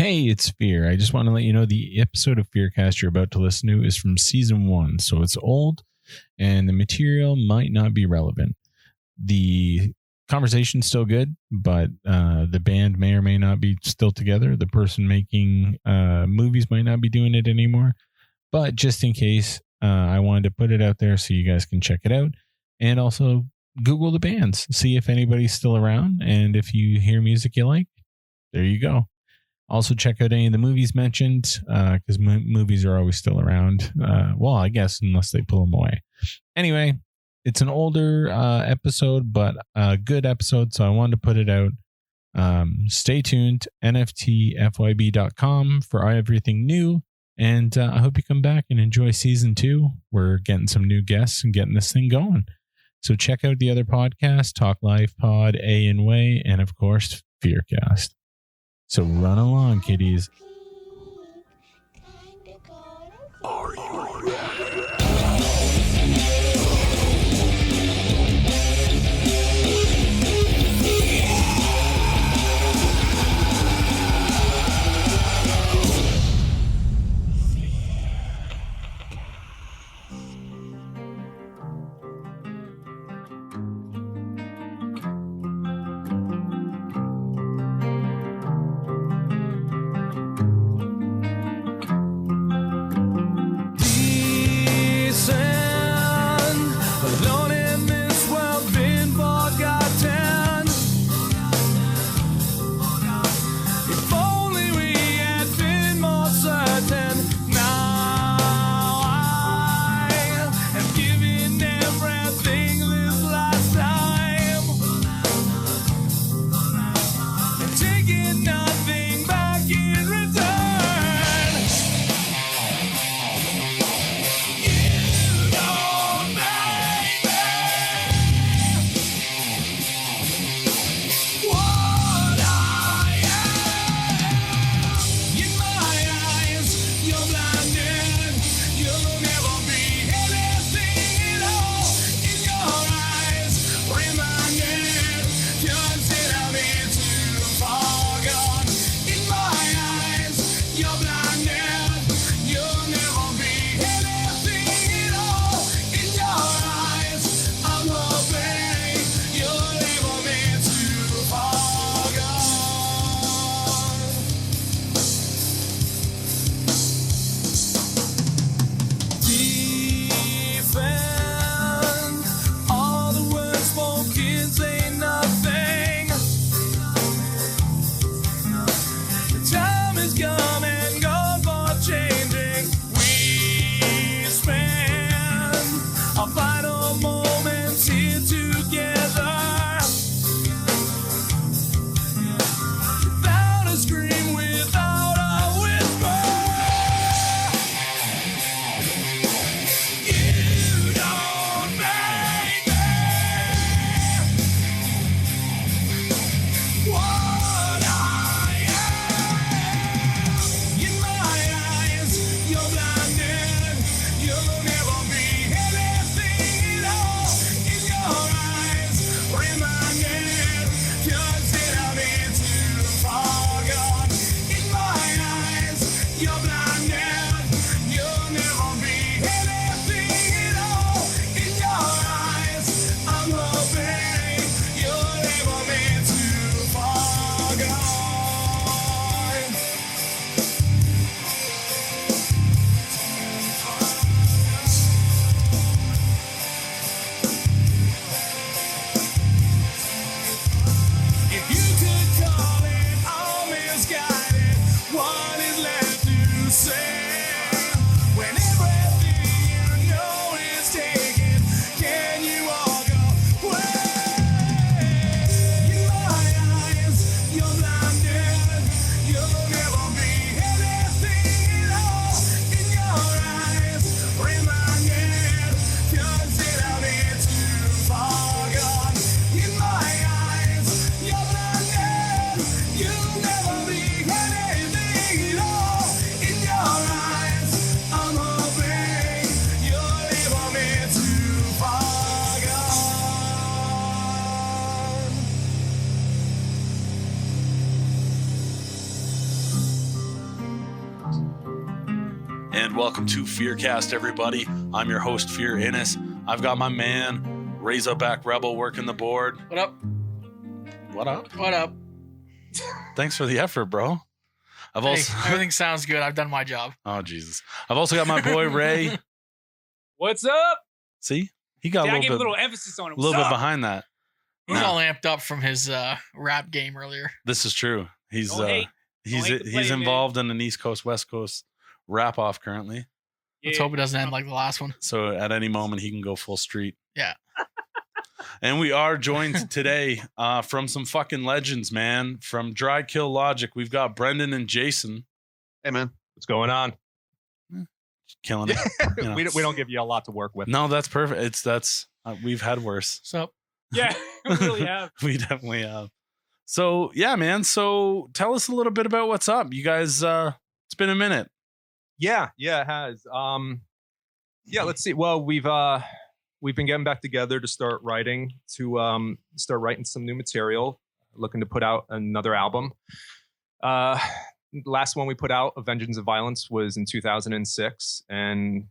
Hey, it's Fear. I just want to let you know the episode of FEARCast you're about to listen to is from season 1, so it's old and the material might not be relevant. The conversation's still good, but the band may or may not be still together. The person making movies might not be doing it anymore. But just in case, I wanted to put it out there so you guys can check it out. And also Google the bands, see if anybody's still around. And if you hear music you like, there you go. Also check out any of the movies mentioned, because movies are always still around. Well, I guess unless they pull them away. Anyway, it's an older episode, but a good episode, so I wanted to put it out. Stay tuned, nftfyb.com for everything new. And I hope you come back and enjoy season 2. We're getting some new guests and getting this thing going. So check out the other podcasts, Talk Life Pod, A and Way, and of course, FEARcast. So run along, kiddies. Are you ready? and welcome to FEARCast, everybody. I'm your host, Fear Innes. I've got my man, Razorback Rebel, working the board. What up? What up? What up? Thanks for the effort, bro. Everything sounds good. I've done my job. Oh, Jesus. I've also got my boy, Ray. What's up? See? He got I gave a little emphasis on it. A little bit behind that. He's all amped up from his rap game earlier. This is true. He's He's involved in an East Coast, West Coast wrap off currently. Let's hope it doesn't end like the last one. So at any moment he can go full street. Yeah. And we are joined today from some fucking legends, man. From Dry Kill Logic, we've got Brendan and Jason. Hey, man. What's going on? Killing it. You know. we don't give you a lot to work with. No, that's perfect. We've had worse. So Yeah, we really have. We definitely have. So yeah, man. So tell us a little bit about what's up. You guys, it's been a minute. Yeah, it has. Let's see. Well, we've been getting back together to start writing some new material, looking to put out another album. Last one we put out, A Vengeance of Violence, was in 2006, and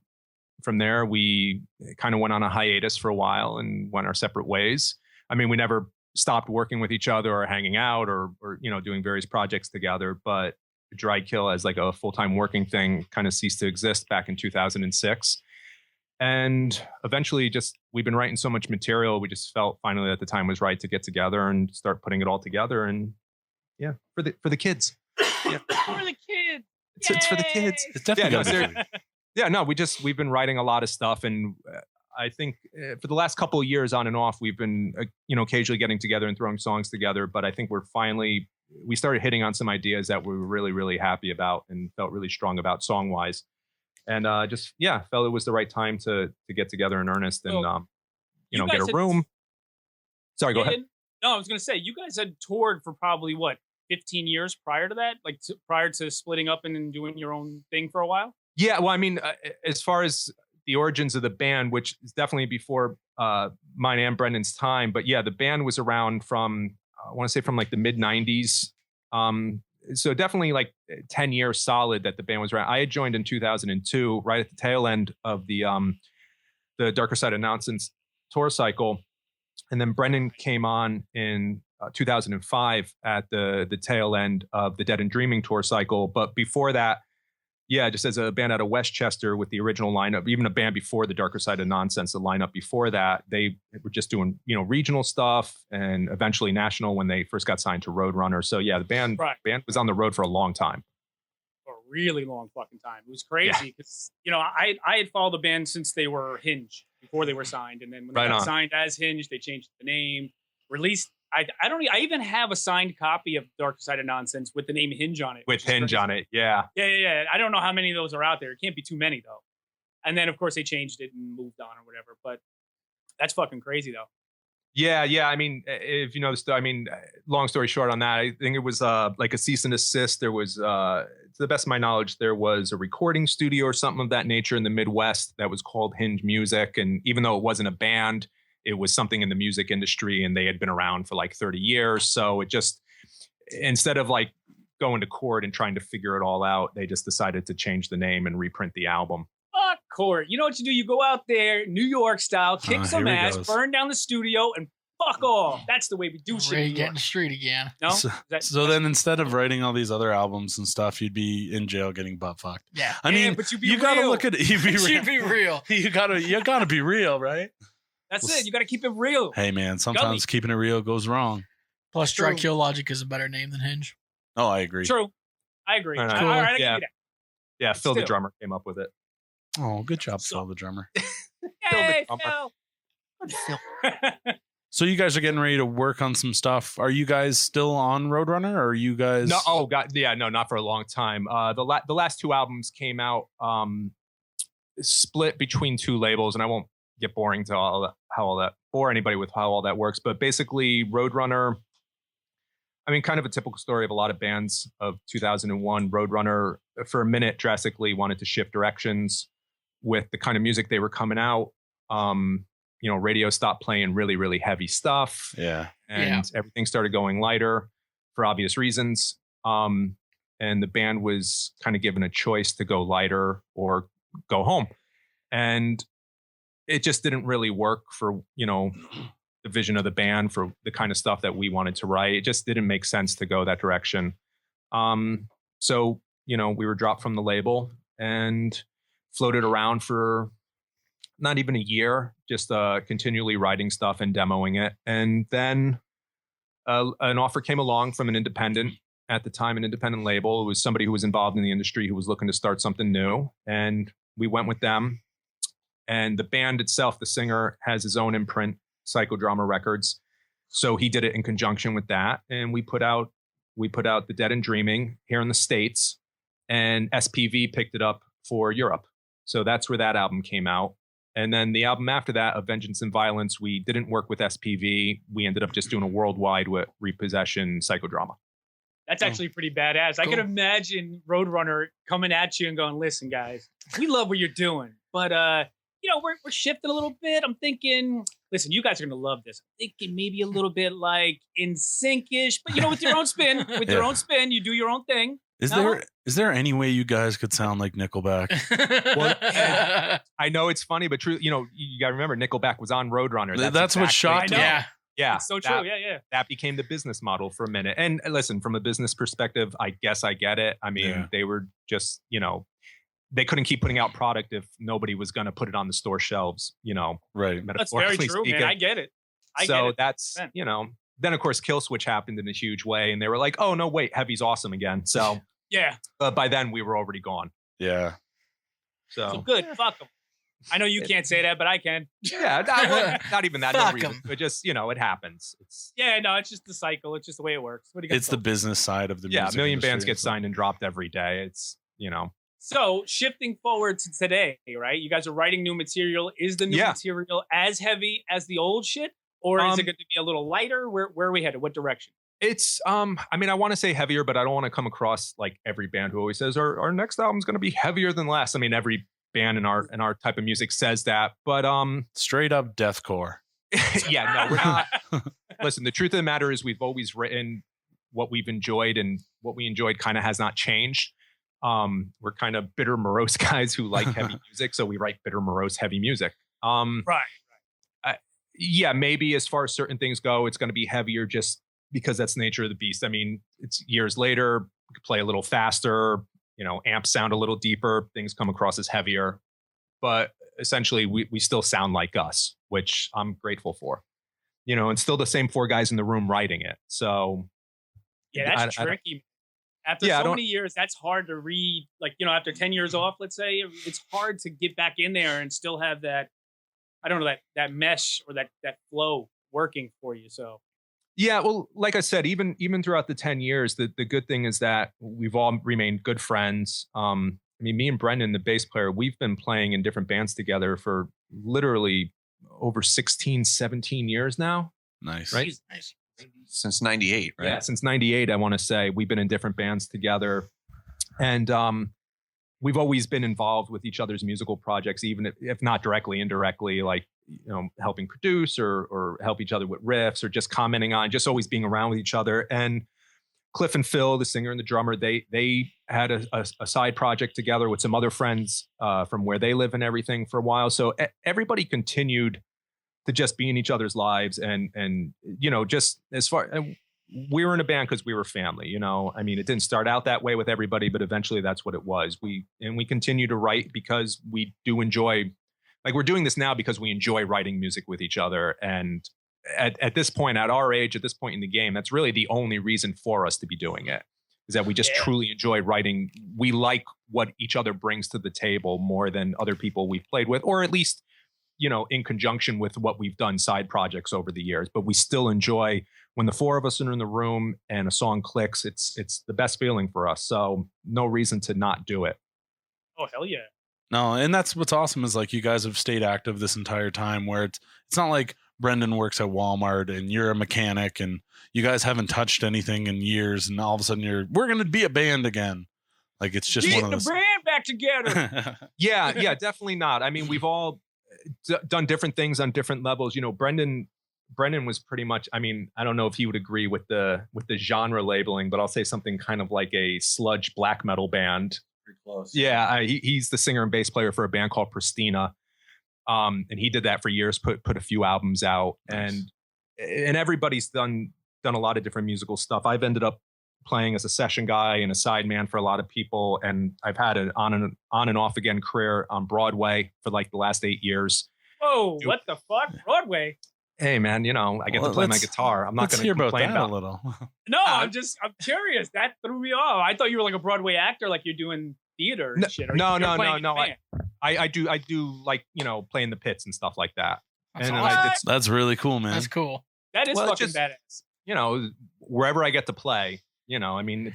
from there we kind of went on a hiatus for a while and went our separate ways. I mean, we never stopped working with each other or hanging out or doing various projects together, but Dry Kill as like a full-time working thing kind of ceased to exist back in 2006. And eventually we've been writing so much material, we just felt finally that the time was right to get together and start putting it all together. And yeah, for the kids. Yeah. For the kids. It's for the kids. It's definitely we've been writing a lot of stuff, and I think for the last couple of years on and off, we've been occasionally getting together and throwing songs together. But I think we started hitting on some ideas that we were really, really happy about and felt really strong about song wise, and felt it was the right time to get together in earnest and get a room. Sorry, go ahead. No, I was gonna say you guys had toured for probably 15 years prior to that, prior to splitting up and doing your own thing for a while. Yeah, well, I mean, as far as the origins of the band, which is definitely before mine and Brendan's time, but yeah, the band was around from I want to say from like the mid 90s. So definitely like 10 years solid that the band was around. I had joined in 2002, right at the tail end of the Darker Side of Nonsense tour cycle, and then Brendan came on in 2005 at the tail end of the Dead and Dreaming tour cycle. But before that, yeah, just as a band out of Westchester with the original lineup, even a band before the Darker Side of Nonsense, the lineup before that, they were just doing, regional stuff and eventually national when they first got signed to Roadrunner. So yeah, the band was on the road for a long time. For a really long fucking time. It was crazy because, I had followed the band since they were Hinge, before they were signed. And then when they got signed as Hinge, they changed the name, released. I even have a signed copy of Dark Side of Nonsense with the name Hinge on it. With Hinge on it, yeah. Yeah. I don't know how many of those are out there. It can't be too many, though. And then, of course, they changed it and moved on or whatever. But that's fucking crazy, though. Yeah. I mean, if you noticed, long story short on that, I think it was like a cease and desist. There was, to the best of my knowledge, there was a recording studio or something of that nature in the Midwest that was called Hinge Music. And even though it wasn't a band, it was something in the music industry, and they had been around for like 30 years. So it just, instead of like going to court and trying to figure it all out, they just decided to change the name and reprint the album. Fuck court. You know what you do? You go out there, New York style, kick some ass, burn down the studio, and fuck off. That's the way we do shit. Ray, get in the street again. No? So then instead of writing all these other albums and stuff, you'd be in jail getting butt fucked. Yeah. I mean, but you gotta look at it. You'd be real. You gotta be real, right? That's it. You got to keep it real. Hey, man, sometimes keeping it real goes wrong. Plus, Dry Kill Logic is a better name than Hinge. Oh, I agree. True. I agree. All right, I give you that. Yeah, Phil the drummer came up with it. Oh, good job, Phil the drummer. Yay, Phil. So you guys are getting ready to work on some stuff. Are you guys still on Roadrunner, or are you guys? No, oh god, yeah, no, not for a long time. The last two albums came out split between two labels, and I won't get boring to bore anybody with how all that works. But basically, Roadrunner, I mean, kind of a typical story of a lot of bands of 2001. Roadrunner, for a minute, drastically wanted to shift directions with the kind of music they were coming out. Radio stopped playing really, really heavy stuff. Yeah. And everything started going lighter for obvious reasons. And and the band was kind of given a choice to go lighter or go home. And it just didn't really work for, the vision of the band, for the kind of stuff that we wanted to write. It just didn't make sense to go that direction. So, we were dropped from the label and floated around for not even a year, just continually writing stuff and demoing it. And then an offer came along from an independent, at the time, an independent label. It was somebody who was involved in the industry who was looking to start something new. And we went with them. And the band itself, the singer, has his own imprint, Psychodrama Records. So he did it in conjunction with that. And we put out The Dead and Dreaming here in the States. And SPV picked it up for Europe. So that's where that album came out. And then the album after that, of Vengeance and Violence, we didn't work with SPV. We ended up just doing a worldwide with Repossession Psychodrama. That's actually pretty badass. Cool. I can imagine Roadrunner coming at you and going, listen, guys, we love what you're doing, but we're shifting a little bit. I'm thinking, listen, you guys are going to love this. I'm thinking maybe a little bit like In Sync-ish, but with your own spin, your own spin, you do your own thing. Is there any way you guys could sound like Nickelback? Well, I know it's funny, but true. You got to remember Nickelback was on Roadrunner. That's what shocked me. Yeah. It's so true. Yeah. That became the business model for a minute. And listen, from a business perspective, I guess I get it. I mean, they were just, they couldn't keep putting out product if nobody was going to put it on the store shelves, Right. That's very true, man. I get it. That's, then of course Kill Switch happened in a huge way, and they were like, oh no, wait, Heavy's awesome again. So yeah. By then we were already gone. Yeah. So good. Fuck them. I know you can't say that, but I can. Yeah, not even that. No reason. But just, it happens. It's it's just the cycle. It's just the way it works. It's the business side of the music. Yeah, a million industry, bands get signed and dropped every day. It's, So shifting forward to today, right? You guys are writing new material. Is the new material as heavy as the old shit? Or is it going to be a little lighter? Where are we headed? What direction? It's, I want to say heavier, but I don't want to come across like every band who always says our next album's going to be heavier than last. I mean, every band in our type of music says that, but straight up deathcore. Yeah, no, we're not. Listen, the truth of the matter is we've always written what we've enjoyed, and what we enjoyed kind of has not changed. We're kind of bitter, morose guys who like heavy music, so we write bitter, morose, heavy music. Right. Yeah, maybe as far as certain things go, it's going to be heavier just because that's the nature of the beast. I mean, it's years later, we could play a little faster, amps sound a little deeper, things come across as heavier, but essentially we still sound like us, which I'm grateful for, and still the same four guys in the room writing it. So yeah, that's tricky. After so many years, that's hard to read. Like, after 10 years off, let's say, it's hard to get back in there and still have that, I don't know, that mesh or that flow working for you. So yeah, well, like I said, even throughout the 10 years, the good thing is that we've all remained good friends. Me and Brendan, the bass player, we've been playing in different bands together for literally over 16, 17 years now. Nice. Right? Nice. Since 98, right? Yeah, since 98, I want to say. We've been in different bands together. And we've always been involved with each other's musical projects, even if not directly, indirectly, like, helping produce or help each other with riffs or just commenting on, just always being around with each other. And Cliff and Phil, the singer and the drummer, they had a side project together with some other friends from where they live and everything for a while. So everybody continued to just be in each other's lives. And just as far, we were in a band because we were family, I mean, it didn't start out that way with everybody, but eventually that's what it was. We continue to write because we do enjoy, like, we're doing this now because we enjoy writing music with each other. And at this point, at our age, at this point in the game, that's really the only reason for us to be doing it, is that we just truly enjoy writing. We like what each other brings to the table more than other people we've played with, or at least, in conjunction with what we've done side projects over the years. But we still enjoy when the four of us are in the room and a song clicks. It's the best feeling for us. So no reason to not do it. Oh, hell yeah. No, and that's what's awesome is, like, you guys have stayed active this entire time, where it's not like Brendan works at Walmart and you're a mechanic and you guys haven't touched anything in years, and all of a sudden we're going to be a band again. Like, it's just one of those. Get the band back together. Yeah, definitely not. I mean, we've all done different things on different levels. Brendan Brendan was pretty much, I mean, I don't know if he would agree with the genre labeling, but I'll say something kind of like a sludge black metal band. Pretty close. Yeah, he's the singer and bass player for a band called Pristina. And he did that for years, put a few albums out. Nice. And everybody's done a lot of different musical stuff. I've ended up playing as a session guy and a sideman for a lot of people, and I've had an on and off again career on Broadway for like the last 8 years. Whoa, what the fuck? Broadway? Hey man, you know, I get to play my guitar. I'm not going to hear about complain that a little. No, I'm curious. That threw me off. I thought you were like a Broadway actor, like you're doing theater and shit. No. I do like, you know, playing the pits and stuff like that. That's And awesome. That's really cool, man. That's cool. That is Well, fucking just- badass. You know, wherever I get to play, you know, I mean,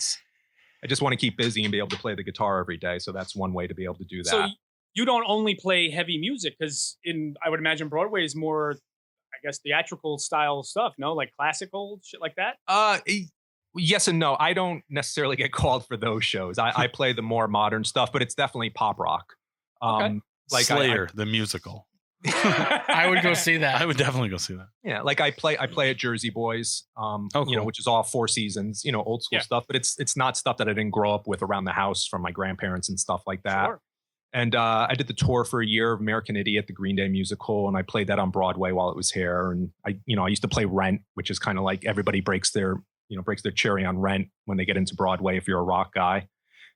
I just want to keep busy and be able to play the guitar every day. So that's one way to be able to do that. So you don't only play heavy music, because I would imagine Broadway is more, I guess, theatrical style stuff, no? Like classical shit like that? Yes and no. I don't necessarily get called for those shows. I play the more modern stuff, but it's definitely pop rock. Okay. Like Slayer, the musical. I would go see that. I would definitely go see that. Yeah, like I play at Jersey Boys, cool. you know, which is all Four Seasons, you know, old school stuff, but it's not stuff that I didn't grow up with around the house from my grandparents and stuff like that. Sure. And I did the tour for a year of American Idiot, the Green Day musical, and I played that on Broadway while it was here. And I used to play Rent, which is kind of like everybody breaks their cherry on Rent when they get into Broadway if you're a rock guy.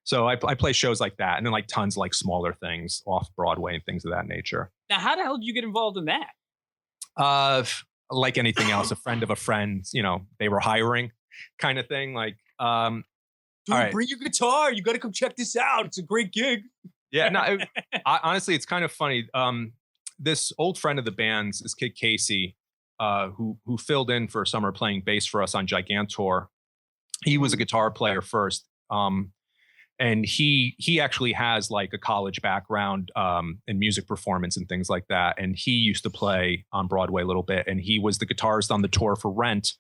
So I play shows like that, and then like tons like smaller things off Broadway and things of that nature. Now, how the hell did you get involved in that? Like anything else, a friend of a friend, you know, they were hiring kind of thing. Like, Dude, all right. bring your guitar. You got to come check this out. It's a great gig. Yeah, no, honestly, it's kind of funny. This old friend of the band's, this kid Casey, who filled in for a summer playing bass for us on Gigantor. He was a guitar player first. And he actually has like a college background in music performance and things like that. And he used to play on Broadway a little bit. And he was the guitarist on the tour for Rent.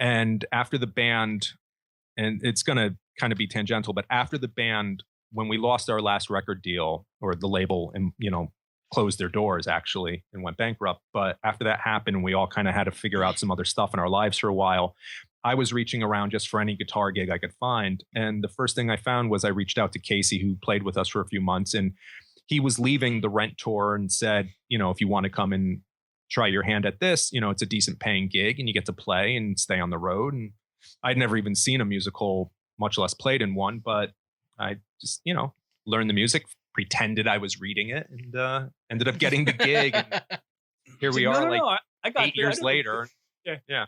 And after the band, and it's going to kind of be tangential, but after the band, when we lost our last record deal, or the label, and, you know, closed their doors actually and went bankrupt. But after that happened, we all kind of had to figure out some other stuff in our lives for a while. I was reaching around just for any guitar gig I could find. And the first thing I found was I reached out to Casey, who played with us for a few months. And he was leaving the Rent tour and said, you know, if you want to come and try your hand at this, you know, it's a decent paying gig and you get to play and stay on the road. And I'd never even seen a musical, much less played in one, but I just, you know, learned the music, pretended I was reading it, and ended up getting the gig. And here we are, I got 8 years later. Yeah.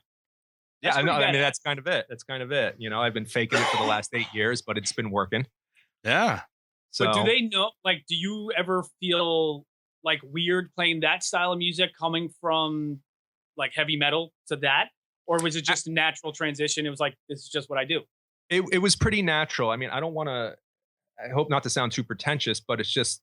I know. I mean, that's kind of it. You know, I've been faking it for the last 8 years, but it's been working. Yeah. So But do they know, like, do you ever feel like weird playing that style of music coming from like heavy metal to that? Or was it just a natural transition? It was like, this is just what I do. It was pretty natural. I mean, I hope not to sound too pretentious, but it's just,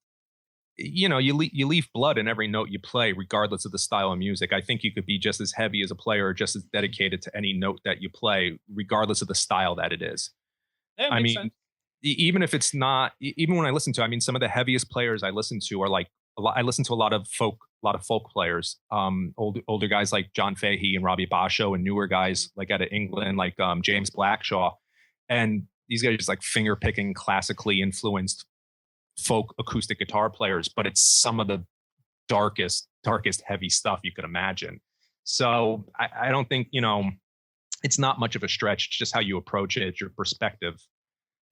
you know, you leave blood in every note you play, regardless of the style of music. I think you could be just as heavy as a player, or just as dedicated to any note that you play, regardless of the style that it is. That makes sense. Even if it's not, even when I listen to, I mean, some of the heaviest players I listen to are like, I listen to a lot of folk players, older guys like John Fahey and Robbie Basho, and newer guys like out of England, like James Blackshaw. And these guys are just like finger picking, classically influenced folk acoustic guitar players, but it's some of the darkest heavy stuff you could imagine. So I don't think, you know, it's not much of a stretch. It's just how you approach it. It's your perspective.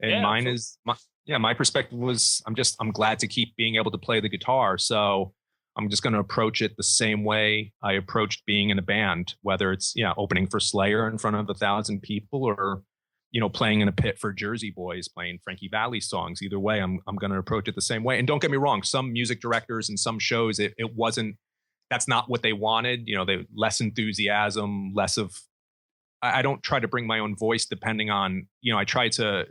And my perspective was, I'm glad to keep being able to play the guitar. So I'm just going to approach it the same way I approached being in a band, whether it's, opening for Slayer in front of 1,000 people, or, playing in a pit for Jersey Boys, playing Frankie Valli songs. Either way, I'm going to approach it the same way. And don't get me wrong, some music directors and some shows, that's not what they wanted. They less enthusiasm, less of, I don't try to bring my own voice depending on, I try to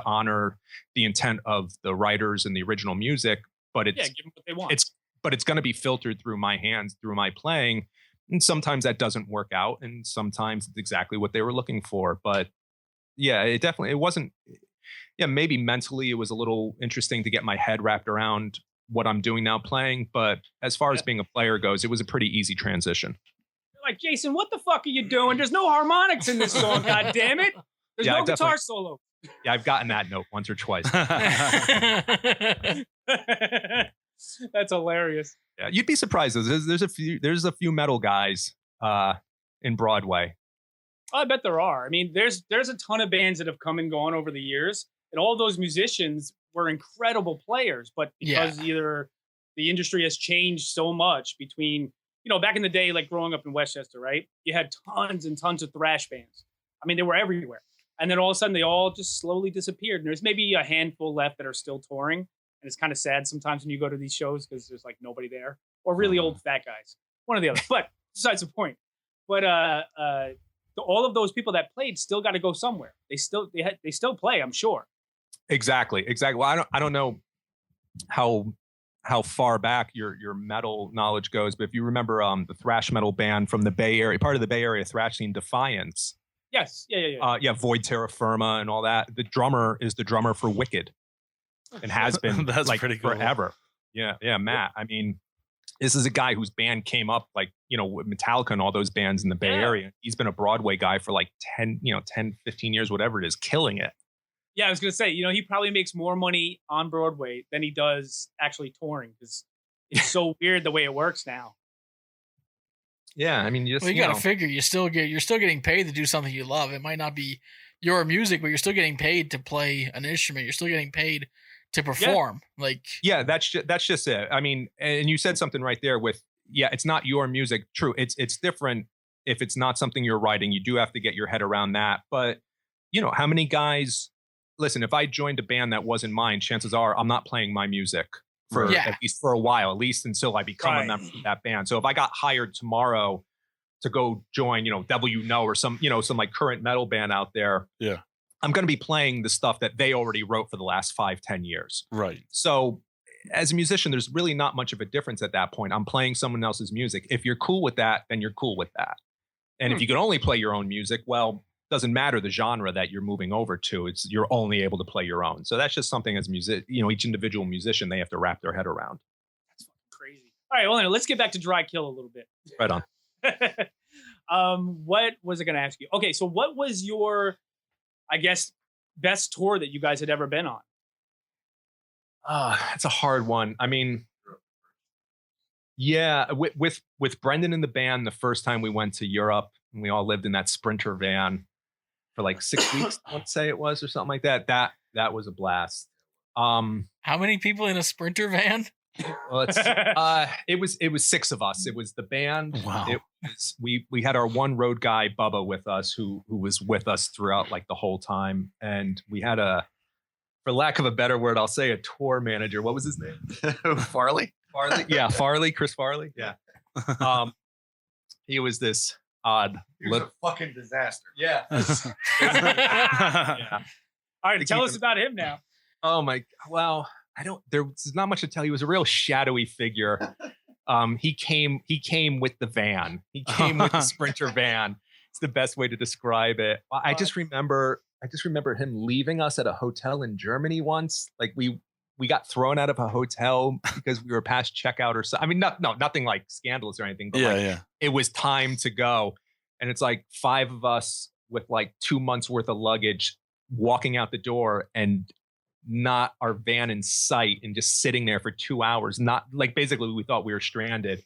honor the intent of the writers and the original music, but give them what they want. It's going to be filtered through my hands, through my playing. And sometimes that doesn't work out. And sometimes it's exactly what they were looking for. But it wasn't, maybe mentally it was a little interesting to get my head wrapped around what I'm doing now playing. But as far as being a player goes, it was a pretty easy transition. like, Jason, what the fuck are you doing? There's no harmonics in this song. God damn it! There's no guitar solo. Yeah, I've gotten that note once or twice. That's hilarious. Yeah, you'd be surprised. There's a few metal guys in Broadway. I bet there are. I mean, there's a ton of bands that have come and gone over the years, and all those musicians were incredible players. But because either the industry has changed so much between, back in the day, like growing up in Westchester, right? You had tons and tons of thrash bands. I mean, they were everywhere. And then all of a sudden, they all just slowly disappeared. And there's maybe a handful left that are still touring. And it's kind of sad sometimes when you go to these shows because there's like nobody there, or really old fat guys, one or the other. But besides the point. But all of those people that played still got to go somewhere. They still play, I'm sure. Exactly. Well, I don't know how far back your metal knowledge goes, but if you remember the thrash metal band from the Bay Area, part of the Bay Area thrash scene, Defiance. Yes. Yeah. Void Terra Firma and all that. The drummer is the drummer for Wicked, and has been That's like pretty cool. forever. Yeah, Matt. I mean, this is a guy whose band came up like, with Metallica and all those bands in the Bay Area. He's been a Broadway guy for like 10, 15 years, whatever it is, killing it. Yeah, I was going to say, he probably makes more money on Broadway than he does actually touring, because it's so weird the way it works now. Yeah, I mean, you got to figure you're still getting paid to do something you love. It might not be your music, but you're still getting paid to play an instrument. You're still getting paid to perform. That's just it. I mean, and you said something right there with, it's not your music. True, it's different if it's not something you're writing. You do have to get your head around that. But how many guys? Listen, if I joined a band that wasn't mine, chances are I'm not playing my music for at least for a while, at least until I become a member of that band. So if I got hired tomorrow to go join, WNO or some like current metal band out there, I'm going to be playing the stuff that they already wrote for the last 5-10 years. Right. So as a musician, there's really not much of a difference at that point. I'm playing someone else's music. If you're cool with that, then you're cool with that. And if you can only play your own music, well, doesn't matter the genre that you're moving over to. You're only able to play your own. So that's just something as each individual musician, they have to wrap their head around. That's fucking crazy. All right, well, let's get back to Dry Kill a little bit. Right on. What was I going to ask you? Okay, so what was your, I guess, best tour that you guys had ever been on? That's a hard one. I mean, with Brendan and the band, the first time we went to Europe, and we all lived in that Sprinter van for like 6 weeks, let's say it was, or something like that. That was a blast. How many people in a Sprinter van? Well, it was 6 of us. It was the band. Wow. We had our one road guy, Bubba, with us, who was with us throughout like the whole time. And we had for lack of a better word, I'll say a tour manager. What was his name? Farley? Yeah, Farley, Chris Farley. Yeah. He was this odd. He was a fucking disaster. Yeah. Yeah. All right, tell us about him now. Oh my, well, there's not much to tell you. He was a real shadowy figure. He came with the van. He came with the Sprinter van. It's the best way to describe it. I just remember him leaving us at a hotel in Germany once. Like we got thrown out of a hotel because we were past checkout or something. I mean, nothing like scandalous or anything, but it was time to go. And it's like 5 of us with like 2 months worth of luggage walking out the door and not our van in sight and just sitting there for 2 hours. Not like basically we thought we were stranded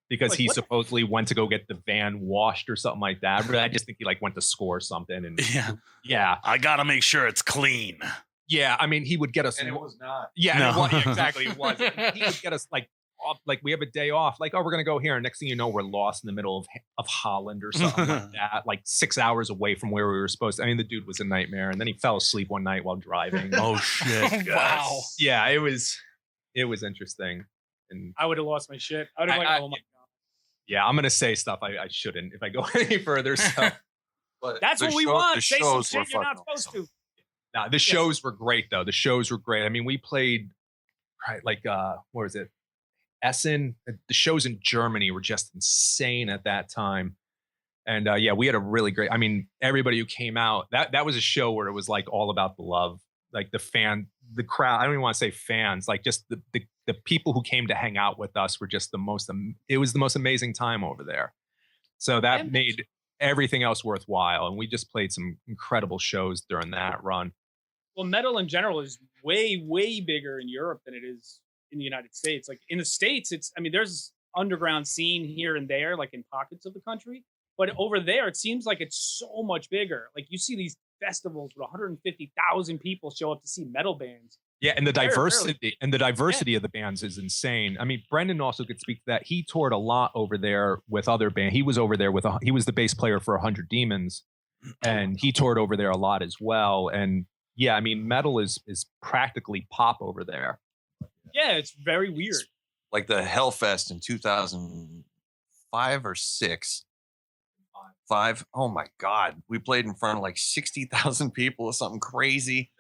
because he supposedly went to go get the van washed or something like that. But I just think he like went to score something. And yeah, I got to make sure it's clean. Yeah, I mean, he would get us. And it was not. Yeah, no. Exactly. It was. He would get us like off, like we have a day off. Like, oh, we're gonna go here. And next thing you know, we're lost in the middle of Holland or something like that. Like 6 hours away from where we were supposed to. I mean, the dude was a nightmare. And then he fell asleep one night while driving. Oh shit! Wow. Yeah, it was interesting. And I would have lost my shit. I would have like, oh my god. Yeah, I'm gonna say stuff I shouldn't if I go any further. So, but that's what we want. Say some shows were shit you're not fucking supposed to. Nah, the shows were great though. The shows were great. I mean, we played like what was it? Essen. The shows in Germany were just insane at that time. And we had a really great. I mean, everybody who came out, that was a show where it was like all about the love, like the crowd. I don't even want to say fans, like just the people who came to hang out with us were just it was the most amazing time over there. So that made everything else worthwhile. And we just played some incredible shows during that run. Well, metal in general is way, way bigger in Europe than it is in the United States. Like in the States, there's underground scene here and there, like in pockets of the country. But over there, it seems like it's so much bigger. Like you see these festivals where 150,000 people show up to see metal bands. Yeah, and the diversity of the bands is insane. I mean, Brendan also could speak to that. He toured a lot over there with other bands. He was over there he was the bass player for 100 Demons, and he toured over there a lot as well. And yeah, I mean, metal is practically pop over there. Yeah, it's very weird. Like the Hellfest in 2005 or 6. 5. Oh my God, we played in front of like 60,000 people or something crazy.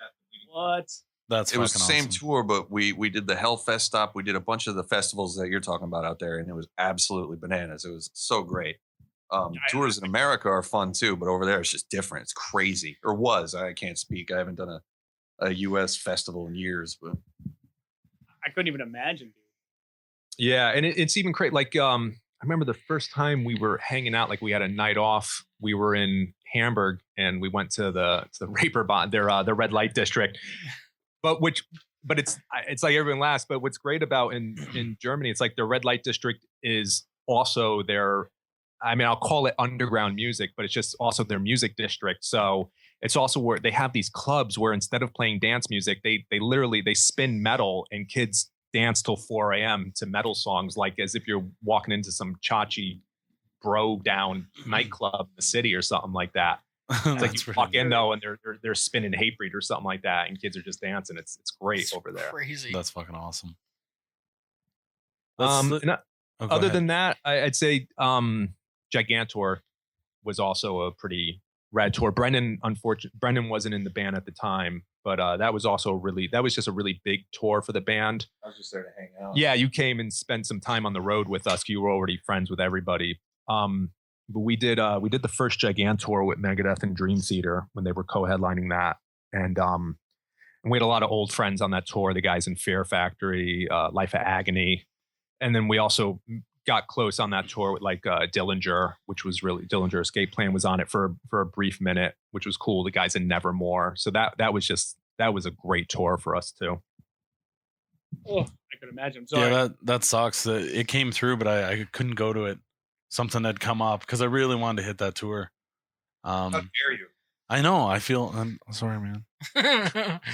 What? It was the same tour, but we did the Hellfest stop. We did a bunch of the festivals that you're talking about out there, and it was absolutely bananas. It was so great. Tours in America are fun too, but over there it's just different. It's crazy, or was. I can't speak. I haven't done a U.S. festival in years, but I couldn't even imagine, dude. Yeah, and it's even crazy. Like I remember the first time we were hanging out, like we had a night off. We were in Hamburg, and we went to the Reeperbahn, their red light district. But it's like everyone laughs. But what's great about in Germany, it's like the red light district is also their, I mean, I'll call it underground music, but it's just also their music district. So it's also where they have these clubs where instead of playing dance music, they literally spin metal, and kids dance till 4 a.m. to metal songs, like as if you're walking into some chachi bro down nightclub in the city or something like that. It's like you walk in though, and they're spinning Hatebreed or something like that, and kids are just dancing. It's great over there. Crazy. That's fucking awesome. Other than that, I'd say Gigantor was also a pretty rad tour. Brendan wasn't in the band at the time, but that was just a really big tour for the band. I was just there to hang out. Yeah, you came and spent some time on the road with us. You were already friends with everybody. But we did the first Gigantor with Megadeth and Dream Theater when they were co-headlining that, and we had a lot of old friends on that tour. The guys in Fear Factory, Life of Agony, and then we also got close on that tour with like Dillinger, which was really Dillinger Escape Plan was on it for a brief minute, which was cool. The guys in Nevermore, so that was a great tour for us too. Oh, I could imagine. Sorry. Yeah, that sucks. It came through, but I couldn't go to it. Something had come up because I really wanted to hit that tour. How dare you? I know. I'm sorry, man.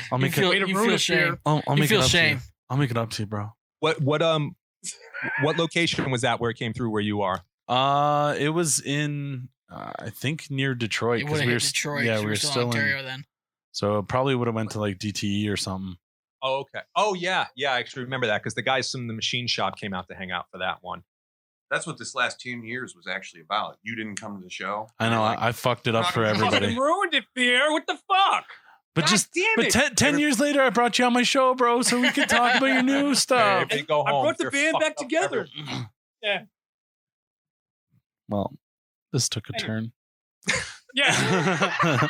I'll make you feel shame. I'll you make feel it up shame. to you. I'll make it up to you, bro. What location was that where it came through where you are? It was in I think near Detroit. It would have hit Detroit. Yeah, we were still in Ontario then. So it probably would have went to like DTE or something. Oh, okay. Oh yeah, I actually remember that because the guys from the Machine Shop came out to hang out for that one. That's what this last 10 years was actually about. You didn't come to the show. I know. I fucked it up for everybody. Ruined it, Fear. What the fuck? But God damn it. 10 years later, I brought you on my show, bro, so we can talk about your new stuff. Hey, go home. I brought the band back together. Yeah. Well, this took a turn. Yeah.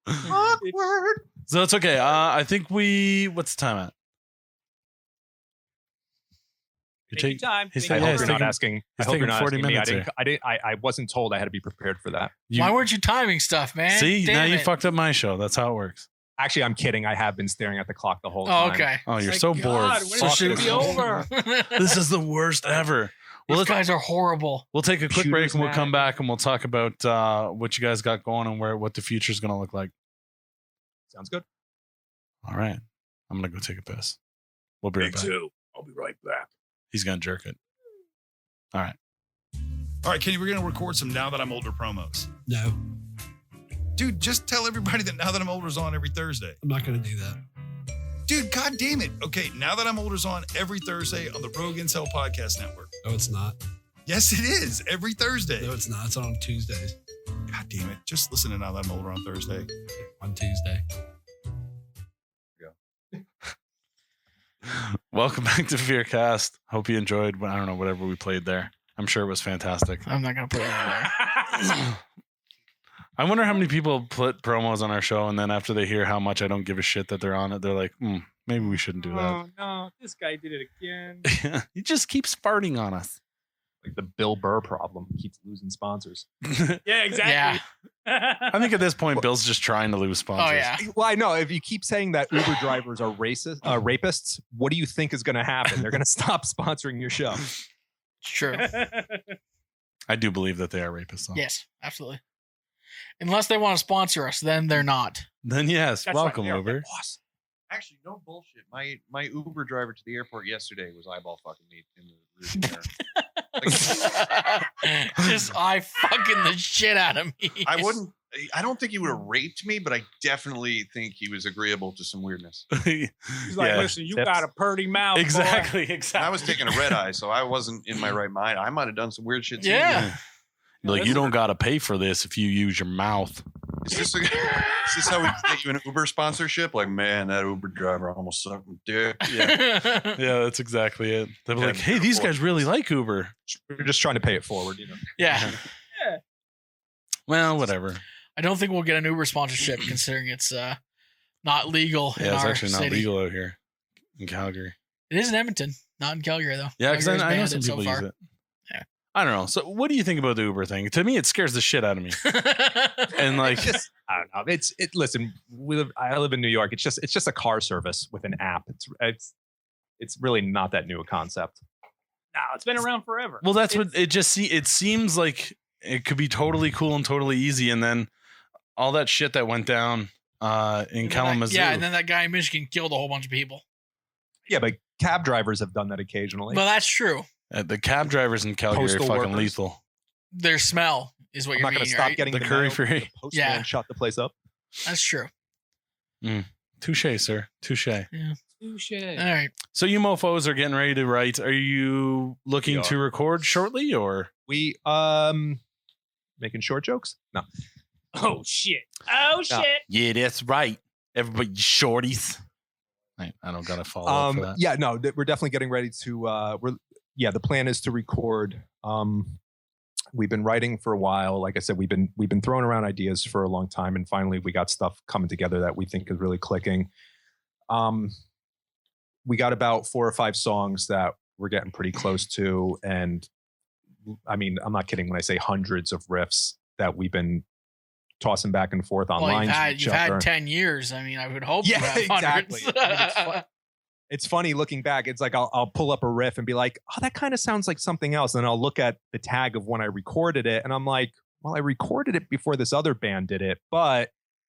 Awkward. So it's okay. I think what's the time at? Take your time. I hope you're not asking. I hope you're not 40 asking me. minutes. I wasn't told I had to be prepared for that. Why weren't you timing stuff, man? See, Damn now it. you fucked up my show. That's how it works. Actually, I'm kidding. I have been staring at the clock the whole time. Oh, okay. Oh, you're My so God, bored. when is it should be over? This is the worst ever. These guys are horrible. We'll take a quick Shooters, break and we'll man. come back and we'll talk about what you guys got going and what the future is going to look like. Sounds good. All right. I'm going to go take a piss. We'll be right back. I'll be right back. He's going to jerk it. All right. All right, Kenny, we're going to record some Now That I'm Older promos. No, Dude, just tell everybody that Now That I'm Older is on every Thursday. I'm not going to do that. Dude, God damn it. Okay, Now That I'm Older is on every Thursday on the Rogue Incel Podcast Network. No, it's not. Yes, it is. Every Thursday. No, it's not. It's on Tuesdays. God damn it. Just listen to Now That I'm Older on Thursday. On Tuesday. Welcome back to FEARCast. Hope you enjoyed, I don't know, whatever we played there. I'm sure it was fantastic. I'm not going to put it in there. I wonder how many people put promos on our show and then after they hear how much I don't give a shit that they're on it, they're like, maybe we shouldn't do that. Oh, no. This guy did it again. He just keeps farting on us. Like the Bill Burr problem, keeps losing sponsors. Yeah, exactly. I think at this point, Bill's just trying to lose sponsors. Oh yeah. Well, I know if you keep saying that Uber drivers are racist, rapists, what do you think is going to happen? They're going to stop sponsoring your show. It's true. I do believe that they are rapists. Though. Yes, absolutely. Unless they want to sponsor us, then they're not. Then yes, That's welcome right, Uber. Awesome. Actually, no bullshit. My Uber driver to the airport yesterday was eyeball fucking me in the rearview mirror. Just eye fucking the shit out of me. I don't think he would have raped me, but I definitely think he was agreeable to some weirdness. He's like, listen, you got a purty mouth. boy." Exactly. I was taking a red eye, so I wasn't in my right mind. I might have done some weird shit too. Yeah. Like, you don't got to pay for this if you use your mouth. Is this how we get you an Uber sponsorship? Like, man, that Uber driver almost sucked my dick. Yeah, that's exactly it. They're like, hey, these guys really like Uber. We're just trying to pay it forward, Yeah. Well, whatever. I don't think we'll get an Uber sponsorship considering it's not legal in Yeah, it's our actually city. not legal out here in Calgary. It is in Edmonton, not in Calgary though. Yeah, because Calgary's I know banned some it so people use far. it. Yeah. I don't know. So, what do you think about the Uber thing? To me, it scares the shit out of me. And like, I don't know. Listen, I live in New York. It's just a car service with an app. It's really not that new a concept. No, it's been around forever. well, that's what it just it seems like it could be totally cool and totally easy, and then all that shit that went down in Kalamazoo. Yeah, and then that guy in Michigan killed a whole bunch of people. Yeah, but cab drivers have done that occasionally. Well, that's true. The cab drivers in Calgary Postal are fucking workers. lethal. Their smell is what I'm you're not going to meaning, stop right? getting The curry mail. free. The postman Yeah. shut the place up. That's true. Touche, sir. Touche. Touche. All right. So you mofos are getting ready to write. Are you looking We are. to record shortly, or We making short jokes? No. Oh shit. Oh shit. yeah, that's right. Everybody, shorties. I don't gotta follow up for that. Yeah, no, we're definitely getting ready to the plan is to record. We've been writing for a while. Like I said, we've been throwing around ideas for a long time, and finally we got stuff coming together that we think is really clicking. We got about 4 or 5 songs that we're getting pretty close to, and I mean, I'm not kidding when I say hundreds of riffs that we've been tossing back and forth online. Well, you've had 10 years. I mean, I would hope. Yeah, you have hundreds. exactly. It's funny looking back. It's like I'll pull up a riff and be like, oh, that kind of sounds like something else. And I'll look at the tag of when I recorded it, and I'm like, well, I recorded it before this other band did it, but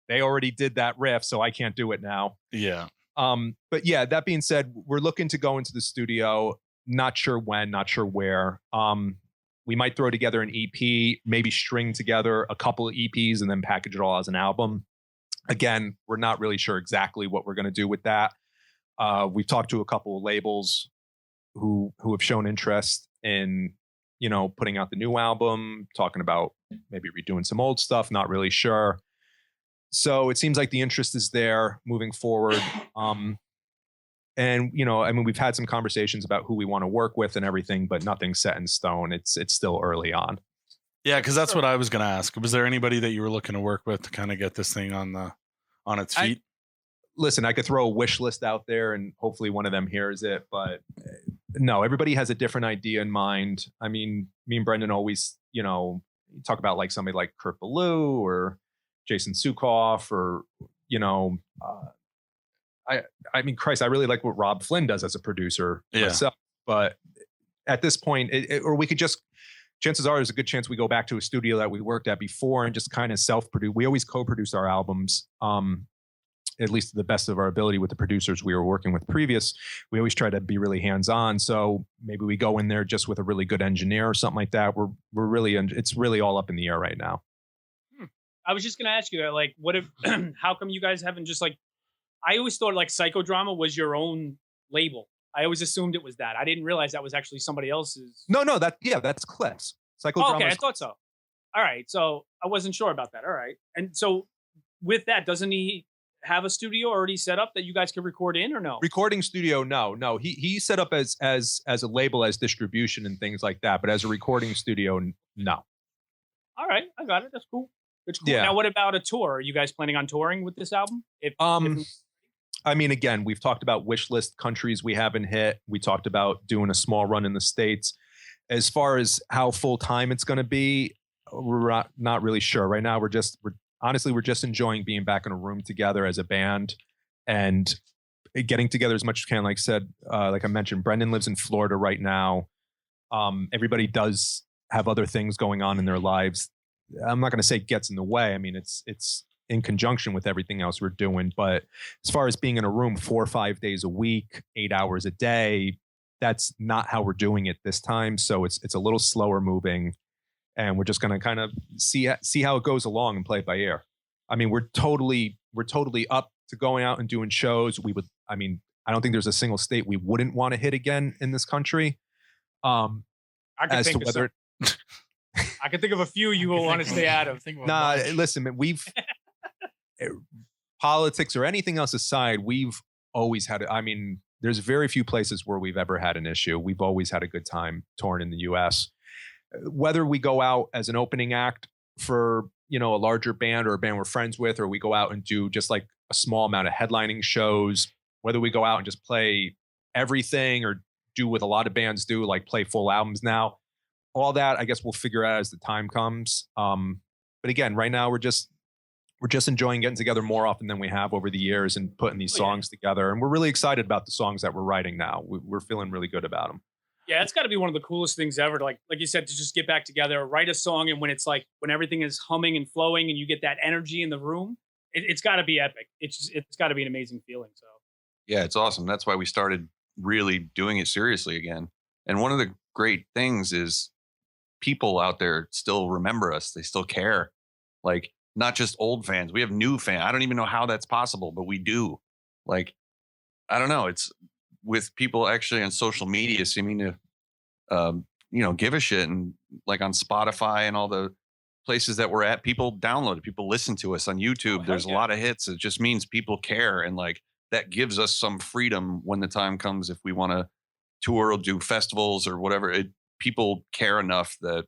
they already did that riff, so I can't do it now. Yeah. But yeah, that being said, we're looking to go into the studio. Not sure when, not sure where. We might throw together an EP, maybe string together a couple of EPs and then package it all as an album. Again, we're not really sure exactly what we're going to do with that. We've talked to a couple of labels who have shown interest in, putting out the new album, talking about maybe redoing some old stuff, not really sure. So it seems like the interest is there moving forward. And, we've had some conversations about who we want to work with and everything, but nothing's set in stone. It's still early on. Yeah, because that's what I was going to ask. Was there anybody that you were looking to work with to kind of get this thing on its feet? Listen, I could throw a wish list out there and hopefully one of them hears it, but no, everybody has a different idea in mind. I mean, me and Brendan always, talk about like somebody like Kurt Ballou or Jason Sukoff or, I mean, Christ, I really like what Rob Flynn does as a producer myself, but at this point, or we could just, chances are there's a good chance we go back to a studio that we worked at before and just kind of self-produce. We always co-produce our albums, at least to the best of our ability with the producers we were working with previous. We always try to be really hands-on. So maybe we go in there just with a really good engineer or something like that. We're really, it's really all up in the air right now. I was just going to ask you that, like, what if, how come you guys haven't just like, I always thought like Psychodrama was your own label. I always assumed it was that. I didn't realize that was actually somebody else's. No, that's Cliff's. Psychodrama. Oh, okay, I thought so. All right, so I wasn't sure about that. All right, and so with that, doesn't he have a studio already set up that you guys can record in, or no? Recording studio, no. He set up as a label, as distribution and things like that, but as a recording studio, no. All right, I got it. That's cool. That's cool. Yeah. Now, what about a tour? Are you guys planning on touring with this album? I mean, again, we've talked about wish list countries we haven't hit. We talked about doing a small run in the States. As far as how full time it's going to be, we're not really sure right now. We're just enjoying being back in a room together as a band and getting together as much as we can. Like I said, like I mentioned, Brendan lives in Florida right now. Everybody does have other things going on in their lives. I'm not going to say gets in the way. I mean, it's in conjunction with everything else we're doing. But as far as being in a room 4 or 5 days a week, 8 hours a day, that's not how we're doing it this time. So it's a little slower moving, and we're just going to kind of see how it goes along and play it by ear. I mean, we're totally up to going out and doing shows. I don't think there's a single state we wouldn't want to hit again in this country. I can think of a few you will want to stay out of. Nah, listen, man, we've politics or anything else aside, we've always had. I mean, there's very few places where we've ever had an issue. We've always had a good time touring in the U.S. Whether we go out as an opening act for a larger band or a band we're friends with, or we go out and do just like a small amount of headlining shows, whether we go out and just play everything or do what a lot of bands do, like play full albums now, all that I guess we'll figure out as the time comes. But again, right now we're just enjoying getting together more often than we have over the years and putting these songs together. And we're really excited about the songs that we're writing now. We're feeling really good about them. Yeah, it's got to be one of the coolest things ever. Like you said, to just get back together, write a song, and when everything is humming and flowing, and you get that energy in the room, it's got to be epic. It's got to be an amazing feeling. So yeah, it's awesome. That's why we started really doing it seriously again. And one of the great things is people out there still remember us. They still care. Like, not just old fans. We have new fans. I don't even know how that's possible, but we do. Like, I don't know. It's with people actually on social media seeming to, give a shit, and like on Spotify and all the places that we're at, people download it. People listen to us on YouTube. There's a lot of hits. It just means people care. And like, that gives us some freedom when the time comes. If we want to tour or do festivals or whatever, people care enough that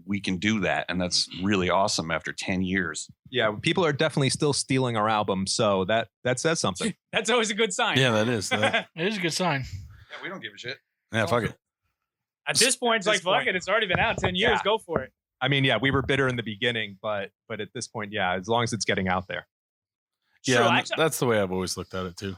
we can do that, and that's really awesome after 10 years. Yeah, people are definitely still stealing our album, so that says something. That's always a good sign. Yeah, that is. It is a good sign. Yeah, we don't give a shit. Yeah, fuck it. At this point, it's like, fuck it. It's already been out 10 years. Yeah. Go for it. I mean, yeah, we were bitter in the beginning, but at this point, yeah, as long as it's getting out there. Yeah, that's the way I've always looked at it too.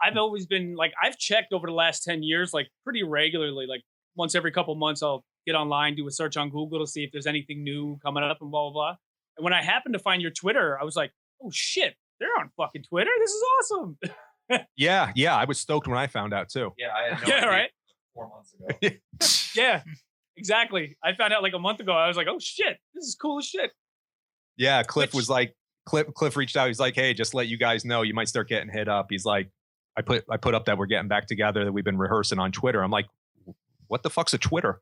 I've always been like, I've checked over the last 10 years, like pretty regularly, like once every couple months, I'll get online, do a search on Google to see if there's anything new coming up and blah, blah, blah. And when I happened to find your Twitter, I was like, oh shit, they're on fucking Twitter. This is awesome. Yeah. I was stoked when I found out too. Yeah, I had no idea right? 4 months ago. Yeah, exactly. I found out like a month ago. I was like, oh shit, this is cool as shit. Yeah, Cliff was like, Cliff reached out. He's like, hey, just let you guys know, you might start getting hit up. He's like, I put up that we're getting back together, that we've been rehearsing on Twitter. I'm like, what the fuck's a Twitter?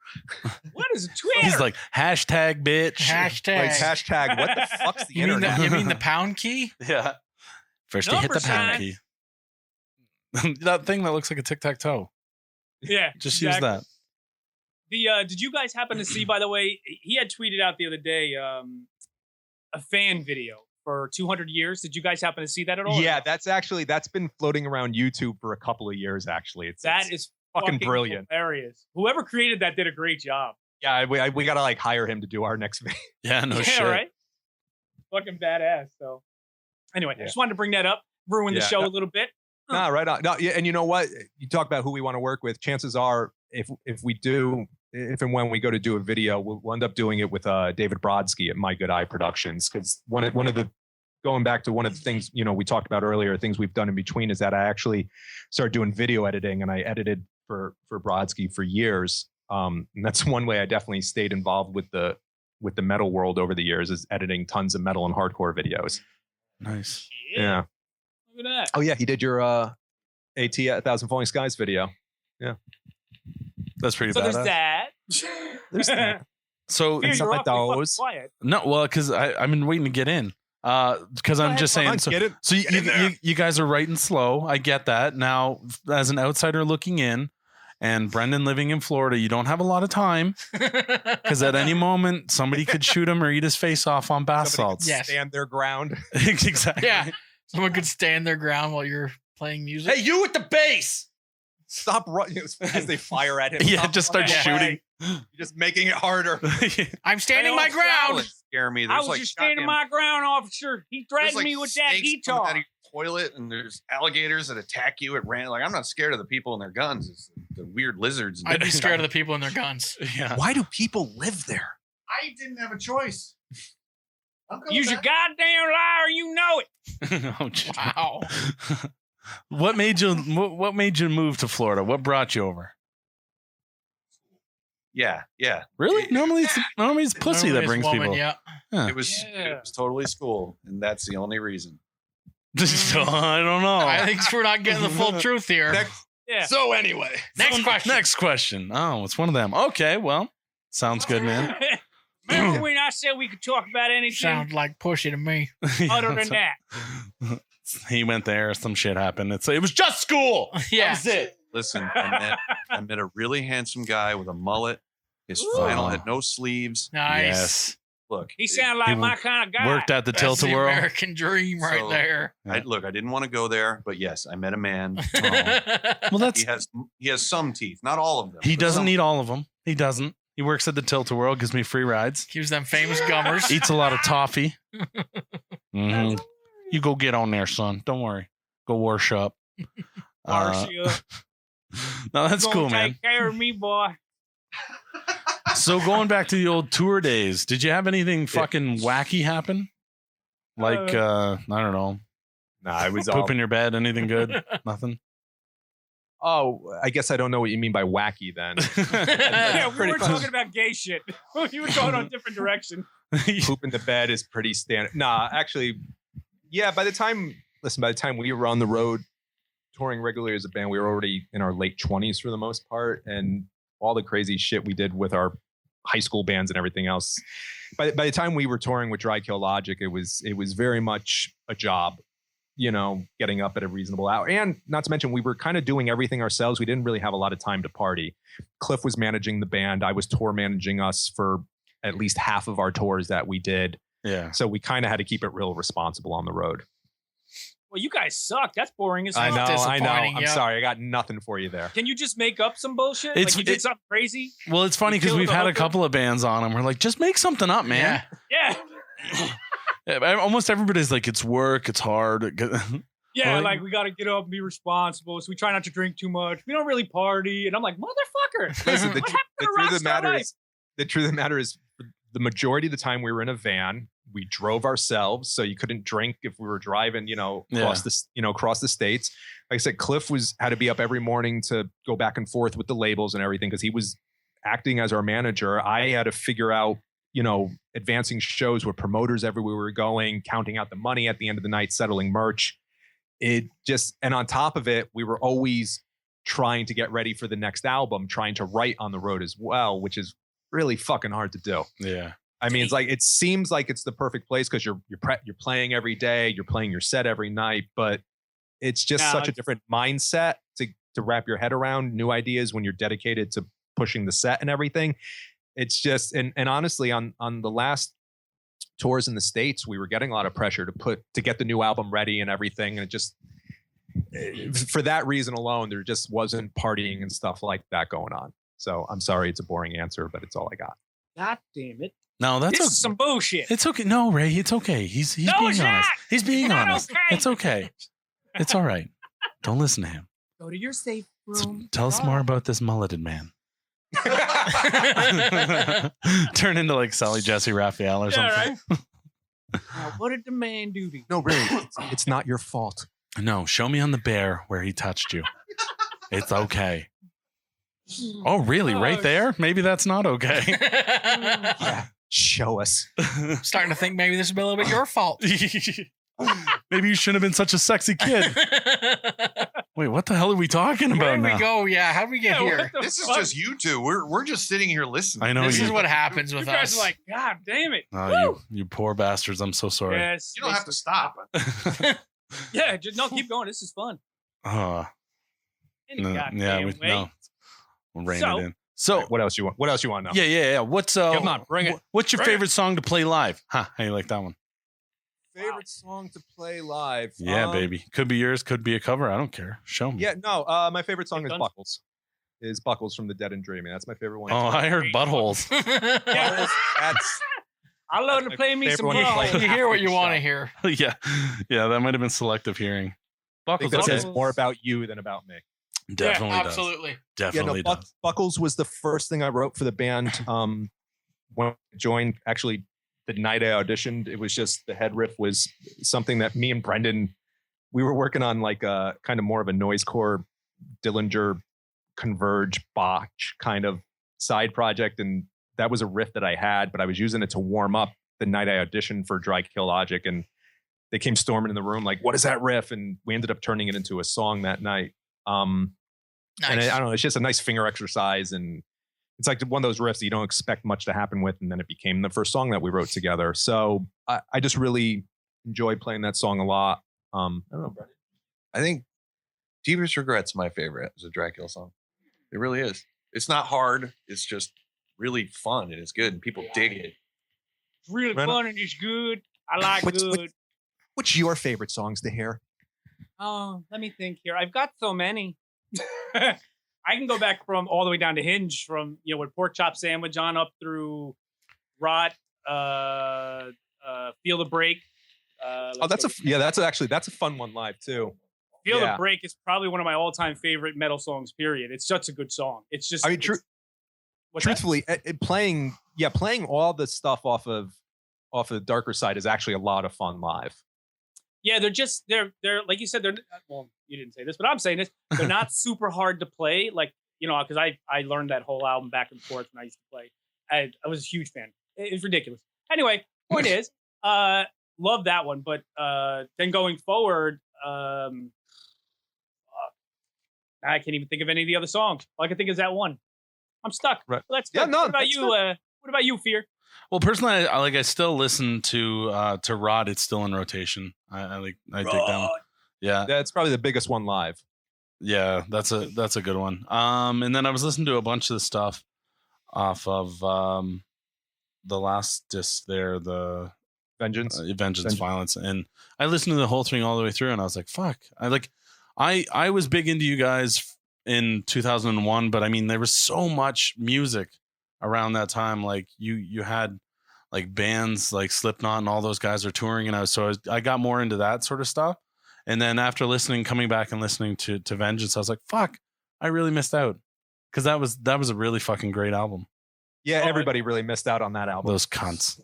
What is a Twitter? He's like, hashtag bitch. Hashtag. Like, hashtag, what the fuck's the internet? You mean the pound key? Yeah. First you hit the pound key. That thing that looks like a tic-tac-toe. Yeah. Just use that. Did you guys happen to see, by the way, he had tweeted out the other day a fan video for 200 years. Did you guys happen to see that at all? Yeah, that's been floating around YouTube for a couple of years, actually. It's fucking brilliant. Hilarious. Whoever created that did a great job. Yeah, we gotta like hire him to do our next video. Yeah, no shit. Right? Fucking badass. So anyway, I just wanted to bring that up, ruin the show a little bit. Nah, right on. No, yeah, and you know what? You talk about who we want to work with. Chances are, if and when we go to do a video, we'll end up doing it with David Brodsky at My Good Eye Productions, because one of the going back to one of the things we talked about earlier, things we've done in between, is that I actually started doing video editing, and I edited for Brodsky for years. And that's one way I definitely stayed involved with the metal world over the years, is editing tons of metal and hardcore videos. Nice. Yeah. Look at that. Oh yeah, he did your AT at 1,000 Falling Skies video. Yeah. That's pretty So badass. there's that. There's that. So Here, you're like awfully those. fucking quiet. no, well, because I've been waiting to get in. Because I'm just saying. So you guys are writing slow. I get that. Now, as an outsider looking in, and Brendan living in Florida, you don't have a lot of time, because at any moment somebody could shoot him or eat his face off on bath salts. Yes. Stand their ground. Exactly. Yeah. Someone could stand their ground while you're playing music. Hey, you with the bass! Stop running as they fire at him. Yeah, Stop just start running shooting. away. You're just making it harder. I'm standing my ground. Scare me. I There's was like just standing my ground, officer. He there's threatened like me with that snakes coming out guitar. of your toilet, and there's alligators that attack you at random. Like I'm not scared of the people and their guns. It's the weird lizards. I'd be scared of the people and their guns. Yeah. Why do people live there? I didn't have a choice. You's a goddamn liar. You know it. Oh, geez. Wow. What made you move to Florida? What brought you over? Yeah. Really? Normally it's pussy that brings woman, people. Yeah. Huh. It was totally school, and that's the only reason. So, I don't know. I think we're not getting the full truth here. Yeah. So anyway, Next question. Next question. Oh, it's one of them. Okay, well, sounds good, man. Remember when I said we could talk about anything Sounds like pussy to me. other than that? He went there. Some shit happened. It was just school. Yeah. That was it. listen, I met a really handsome guy with a mullet. His flannel had no sleeves. Nice. Yes. Look, He sounded like my kind of guy. Worked at the That's Tilt the a Whirl. American dream right So- there. I didn't want to go there, but yes, I met a man. Well, that's He has some teeth, not all of them. he but doesn't some. need all of them. He doesn't. He works at the Tilt a Whirl, gives me free rides. Gives them famous gummers. Eats a lot of toffee. Mhm. You go get on there, son. Don't worry. Go wash up. Marcia, No, that's gonna cool, man. Take care of me, boy. So going back to the old tour days, did you have anything fucking wacky happen? Like I don't know, Nah, I was poop in your bed, anything good? Nothing. Oh, I guess I don't know what you mean by wacky then. Yeah, we pretty were close. talking about gay shit. You were going on a different direction. Poop in the bed is pretty standard. Nah, actually, yeah. By the time we were on the road touring regularly as a band, we were already in our late 20s for the most part, and all the crazy shit we did with our high school bands and everything else. By the time we were touring with Dry Kill Logic, it was very much a job. You know, getting up at a reasonable hour. And not to mention, we were kind of doing everything ourselves. We didn't really have a lot of time to party. Cliff was managing the band. I was tour managing us for at least half of our tours that we did. Yeah. So we kind of had to keep it real responsible on the road. Well, you guys suck. That's boring as I fuck. know. disappointing, I'm yeah. sorry. I got nothing for you there. Can you just make up some bullshit? It's- Like you did something crazy? Well, it's funny You because killed we've the had a hooker? couple of bands on and we're like, just make something up, man. Yeah. Yeah. Almost everybody's like, it's work, it's hard. Yeah, Well, like we got to get up and be responsible. So we try not to drink too much. We don't really party. And I'm like, motherfucker. Listen, What happened to the truth of the Rockstar matter Life? is, the truth of the matter is, the majority of the time we were in a van. We drove ourselves, so you couldn't drink if we were driving. Across the states. Like I said, Cliff had to be up every morning to go back and forth with the labels and everything because he was acting as our manager. I had to figure out, advancing shows with promoters everywhere we were going, counting out the money at the end of the night, settling merch. And on top of it, we were always trying to get ready for the next album, trying to write on the road as well, which is really fucking hard to do. Yeah. I mean, it seems like it's the perfect place because you're playing every day, you're playing your set every night, but it's just such a different mindset to wrap your head around new ideas when you're dedicated to pushing the set and everything. It's just, and honestly, on the last tours in the States, we were getting a lot of pressure to get the new album ready and everything. And it just, for that reason alone, there just wasn't partying and stuff like that going on. So I'm sorry, it's a boring answer, but it's all I got. God damn it. No, that's This is some bullshit. It's okay. No, Ray, it's okay. He's No, being it's honest. not. He's being It's not honest. okay. It's okay. It's all right. Don't listen to him. Go to your safe So room. tell us more about this mulleted man. Turn into like Sally Jesse Raphael or something. Right? Now, what did the man do to you? No, really, it's not your fault. No, show me on the bear where he touched you. It's okay. Oh, really? Right there? Maybe that's not okay. Yeah, show us. Starting to think maybe this is a little bit your fault. Maybe you shouldn't have been such a sexy kid. Wait, what the hell are we talking Where about did now? we go? Yeah, how did we get here? This is just you two. We're just sitting here listening. I know This you. is what happens You with guys us. are like, God damn it. Oh, you poor bastards. I'm so sorry. Yes. You don't have to stop. Yeah, just no, keep going. This is fun. Any No, goddamn yeah, way. we'll rein So- it in. So, What else you want? What else you want to know? yeah. What's Come on, bring it. What's your Bring favorite song to play live? Huh? How you like that one? Favorite song to play live? Yeah, baby. Could be yours. Could be a cover. I don't care. Show me. Yeah, no. My favorite song is Guns? Buckles. is Buckles from the Dead and Dreaming. That's my favorite one. Oh, I heard buttholes. Buttholes, that's I love to play me some favorite one to play. buttholes. You hear what you want to hear. Yeah, that might have been selective hearing. I think Buckles, that says okay. more about you than about me. Definitely yeah, does. absolutely. Definitely does. Buckles was the first thing I wrote for the band. When I joined, actually, the night I auditioned, it was just the head riff was something that me and Brendan, we were working on like a kind of more of a noisecore Dillinger Converge botch kind of side project. And that was a riff that I had, but I was using it to warm up the night I auditioned for Dry Kill Logic. And they came storming in the room like, what is that riff? And we ended up turning it into a song that night. And I don't know, it's just a nice finger exercise. And it's like one of those riffs that you don't expect much to happen with. And then it became the first song that we wrote together. So I just really enjoy playing that song a lot. I don't know, Brendan. I think Deepest Regret's my favorite as a Dracula song. It really is. It's not hard. It's just really fun and it's good and people dig it. It's really fun and it's good. I like good. What's your favorite songs to hear? Oh, let me think here. I've got so many. I can go back from all the way down to Hinge, from with Pork Chop Sandwich on up through Rot, Feel the Break. That's a fun one live too. Feel the Break is probably one of my all-time favorite metal songs. Period. It's such a good song. It's just. I mean, truthfully, playing all the stuff off of the Darker Side is actually a lot of fun live. Yeah, they're like you said, well, you didn't say this, but I'm saying this. They're not super hard to play, like, because I learned that whole album back and forth when I used to play. I was a huge fan. It's ridiculous. Anyway, point is, love that one. But then going forward, I can't even think of any of the other songs. All I can think is that one. I'm stuck. Right. Well, that's good. What about you? What about you, Fear? Well, personally, I still listen to Rod. It's still in rotation. I dig that one. Yeah, it's probably the biggest one live. Yeah, that's a good one. And then I was listening to a bunch of the stuff off of the last disc there, the Vengeance, Violence, and I listened to the whole thing all the way through, and I was like, fuck. I was big into you guys in 2001, but I mean, there was so much music around that time. Like you had like bands like Slipknot and all those guys are touring, and I got more into that sort of stuff. And then after coming back and listening to Vengeance, I was like, fuck, I really missed out, because that was a really fucking great album. Yeah, everybody really missed out on that album. Those cunts.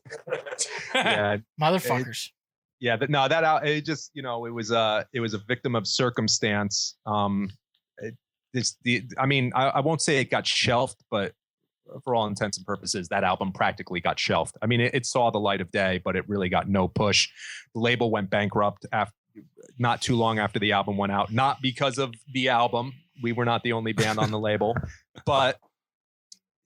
Yeah, motherfuckers. It just it was a victim of circumstance. I won't say it got shelved, but for all intents and purposes, that album practically got shelved. I mean, it saw the light of day, but it really got no push. The label went bankrupt not too long after the album went out. Not because of the album. We were not the only band on the label, but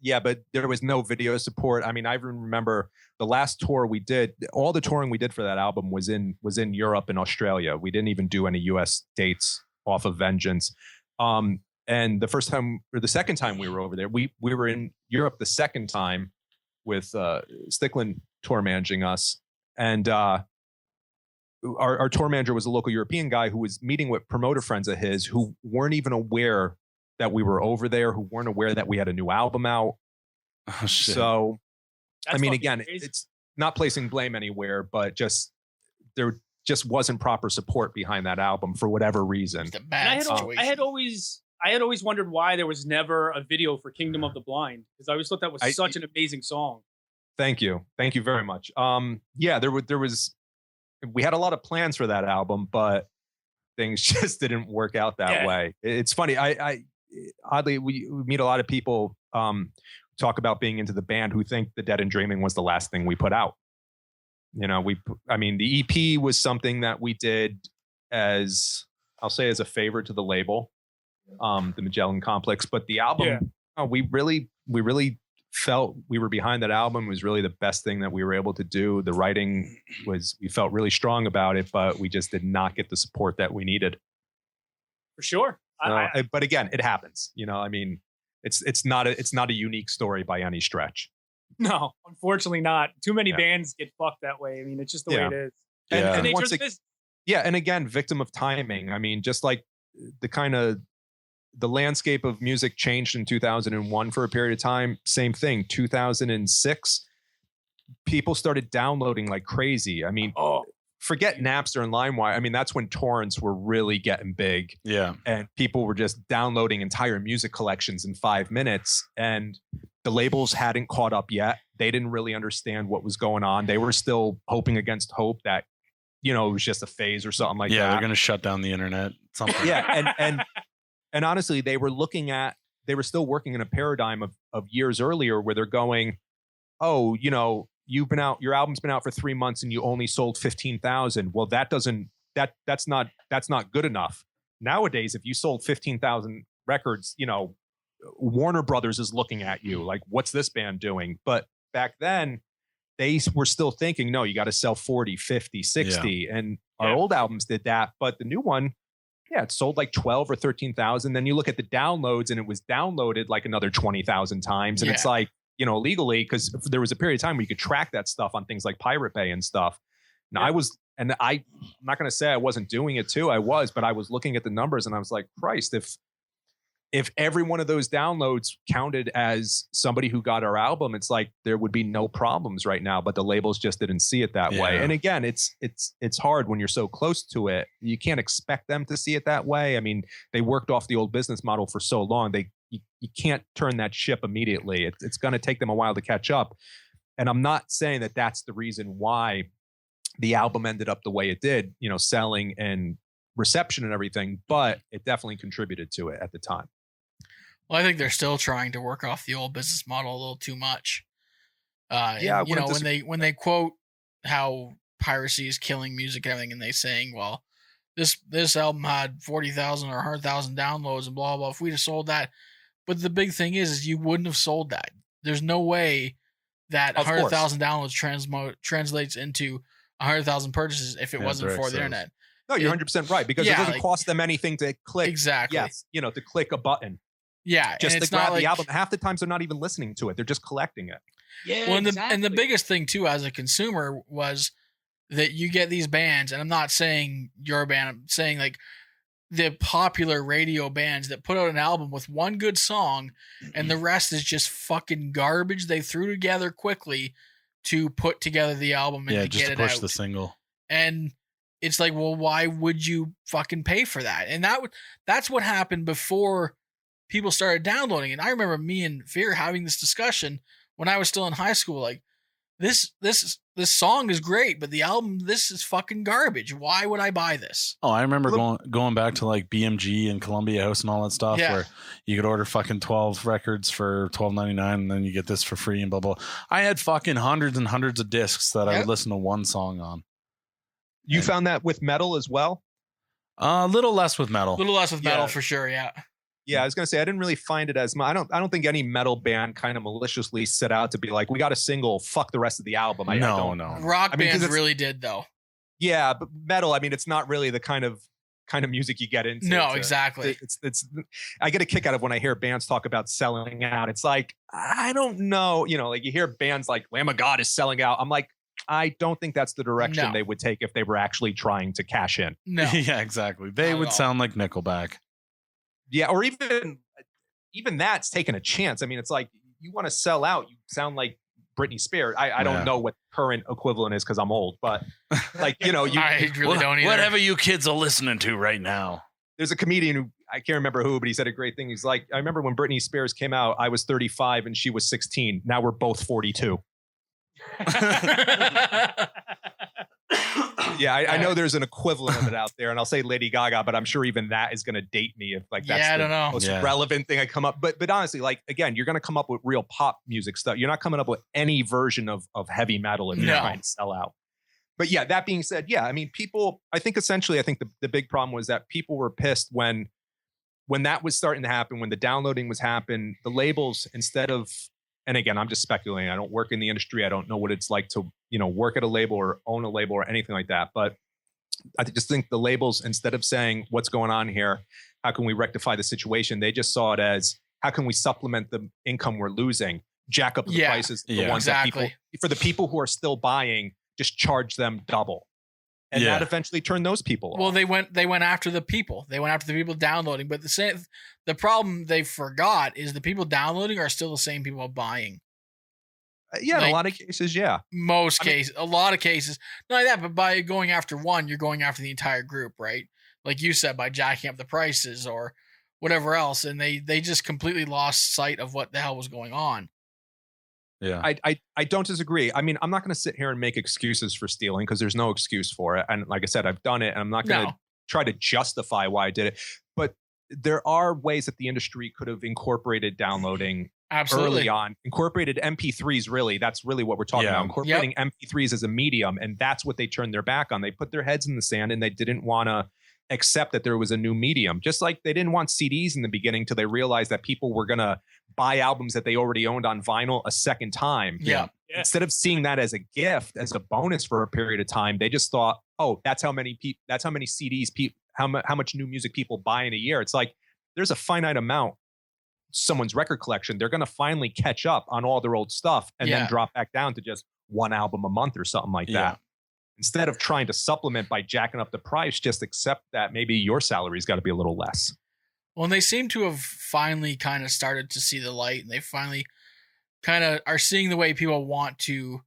there was no video support. I mean, I remember the last tour we did. All the touring we did for that album was in Europe and Australia. We didn't even do any US dates off of Vengeance. And the second time we were over there, we were in Europe the second time with Stickland tour managing us. And our tour manager was a local European guy who was meeting with promoter friends of his who weren't even aware that we were over there, who weren't aware that we had a new album out. Oh, shit. So, That's I mean, again, crazy. it's not placing blame anywhere, but there just wasn't proper support behind that album for whatever reason. It's a bad situation. I had always wondered why there was never a video for Kingdom of the Blind, because I always thought that was such an amazing song. Thank you very much. There was we had a lot of plans for that album, but things just didn't work out that way. It's funny. I oddly, we meet a lot of people talk about being into the band who think The Dead and Dreaming was the last thing we put out. The EP was something that we did as a favor to the label, the Magellan Complex, but the album, we really felt we were behind that album. It was really the best thing that we were able to do. The writing we felt really strong about it, but we just did not get the support that we needed. For sure. But again, it happens. It's not a unique story by any stretch. No, unfortunately not. Too many bands get fucked that way. I mean, it's just the way it is. And once and again, victim of timing. I mean, just like the kind of the landscape of music changed in 2001 for a period of time. Same thing. 2006, people started downloading like crazy. I mean, forget Napster and LimeWire. I mean, that's when torrents were really getting big. Yeah. And people were just downloading entire music collections in 5 minutes. And the labels hadn't caught up yet. They didn't really understand what was going on. They were still hoping against hope that, it was just a phase or something like that. Yeah, they're going to shut down the internet. Something. Yeah. And honestly, they were still working in a paradigm of years earlier where they're going, oh, your album's been out for 3 months and you only sold 15,000. Well, that's not good enough. Nowadays, if you sold 15,000 records, Warner Brothers is looking at you like, what's this band doing? But back then they were still thinking, no, you got to sell 40, 50, 60. Yeah. And our old albums did that. But the new one, it sold like 12 or 13,000. Then you look at the downloads and it was downloaded like another 20,000 times. And it's like, legally, because there was a period of time where you could track that stuff on things like Pirate Bay and stuff. Now I'm not going to say I wasn't doing it too. I was, but I was looking at the numbers and I was like, Christ, if every one of those downloads counted as somebody who got our album, it's like there would be no problems right now, but the labels just didn't see it that way. And again, it's hard when you're so close to it. You can't expect them to see it that way. I mean, they worked off the old business model for so long. You can't turn that ship immediately. It's going to take them a while to catch up. And I'm not saying that that's the reason why the album ended up the way it did, selling and reception and everything, but it definitely contributed to it at the time. Well, I think they're still trying to work off the old business model a little too much. When they quote how piracy is killing music and everything, and they saying, well, this album had 40,000 or 100,000 downloads and blah, blah, blah. If we'd have sold that. But the big thing is you wouldn't have sold that. There's no way that 100,000 downloads translates into 100,000 purchases if it wasn't for the internet. No, you're 100% right, because it doesn't cost them anything to click. Exactly. Yes, to click a button. Yeah, just to grab the album. Half the times they're not even listening to it; they're just collecting it. Yeah, well, and the biggest thing too, as a consumer, was that you get these bands, and I'm not saying your band. I'm saying like the popular radio bands that put out an album with one good song, and the rest is just fucking garbage they threw together quickly to put together the album and to just get to push it out. The single. And it's like, well, why would you fucking pay for that? And that's what happened before people started downloading. And I remember me and Fear having this discussion when I was still in high school. Like, this song is great, but the album, this is fucking garbage. Why would I buy this? Oh, I remember going back to like BMG and Columbia House and all that stuff, where you could order fucking 12 records for $12.99 and then you get this for free and blah, blah. I had fucking hundreds and hundreds of discs that I would listen to one song on. You found that with metal as well? A little less with metal. For sure, yeah. Yeah, I was gonna say I didn't really find it as much. I don't think any metal band kind of maliciously set out to be like, we got a single, fuck the rest of the album. No. Rock bands really did though. Yeah, but metal, I mean, it's not really the kind of music you get into. No, exactly. It's I get a kick out of when I hear bands talk about selling out. It's like, I don't know, like you hear bands like Lamb of God is selling out. I'm like, I don't think that's the direction they would take if they were actually trying to cash in. No. Yeah, exactly. They would sound like Nickelback. Yeah, or even that's taking a chance. I mean, it's like, you want to sell out, you sound like Britney Spears. I don't know what current equivalent is because I'm old, but like, I really don't either. Whatever you kids are listening to right now. There's a comedian who, I can't remember who, but he said a great thing. He's like, I remember when Britney Spears came out, I was 35 and she was 16. Now we're both 42. Yeah, I know there's an equivalent of it out there, and I'll say Lady Gaga, but I'm sure even that is going to date me if like that's I don't know. Most relevant thing I come up. But honestly, like again, you're going to come up with real pop music stuff. You're not coming up with any version of heavy metal if you're trying to sell out. But yeah, that being said, I mean, people. I think the big problem was that people were pissed when that was starting to happen, when the downloading was happening. The labels, instead of, and again, I'm just speculating. I don't work in the industry. I don't know what it's like to, work at a label or own a label or anything like that. But I just think the labels, instead of saying what's going on here, how can we rectify the situation? They just saw it as, how can we supplement the income we're losing? Jack up the prices. The ones that for the people who are still buying, just charge them double. And Yeah. that eventually turned those people off. Well, they went after the people. They went after the people downloading. But the problem they forgot is the people downloading are still the same people buying. Yeah, in like- a lot of cases, yeah. A lot of cases. Not like that, but by going after one, you're going after the entire group, right? Like you said, by jacking up the prices or whatever else, and they just completely lost sight of what the hell was going on. Yeah. I don't disagree. I mean, I'm not going to sit here and make excuses for stealing because there's no excuse for it. And like I said, I've done it, and I'm not going to try to justify why I did it. But there are ways that the industry could have incorporated downloading Absolutely. early on, incorporated MP3s. Really, that's really what we're talking about. Incorporating MP3s as a medium, and that's what they turned their back on. They put their heads in the sand, and they didn't want to accept that there was a new medium. Just like they didn't want CDs in the beginning till they realized that people were going to buy albums that they already owned on vinyl a second time. Yeah. Instead of seeing that as a gift, as a bonus for a period of time, they just thought, oh, that's how many CDs, how much new music people buy in a year. It's like there's a finite amount someone's record collection. They're going to finally catch up on all their old stuff and then drop back down to just one album a month or something like that. Instead of trying to supplement by jacking up the price, just accept that maybe your salary's got to be a little less. Well, and they seem to have finally kind of started to see the light, and they finally kind of are seeing the way people want to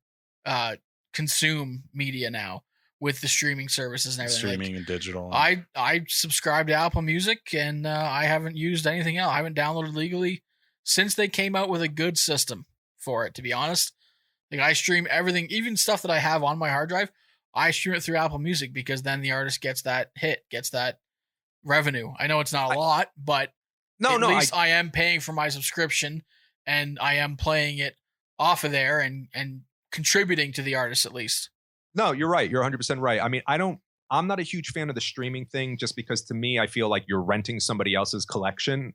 consume media now with the streaming services and everything. Streaming and digital. I subscribe to Apple Music, and I haven't used anything else. I haven't downloaded legally since they came out with a good system for it, to be honest. Like, I stream everything, even stuff that I have on my hard drive. I stream it through Apple Music because then the artist gets that hit, gets that revenue. I know it's not a lot, but at least I am paying for my subscription, and I am playing it off of there and contributing to the artist at least. No, you're right. You're 100% right. I mean, I'm not a huge fan of the streaming thing just because to me, I feel like you're renting somebody else's collection,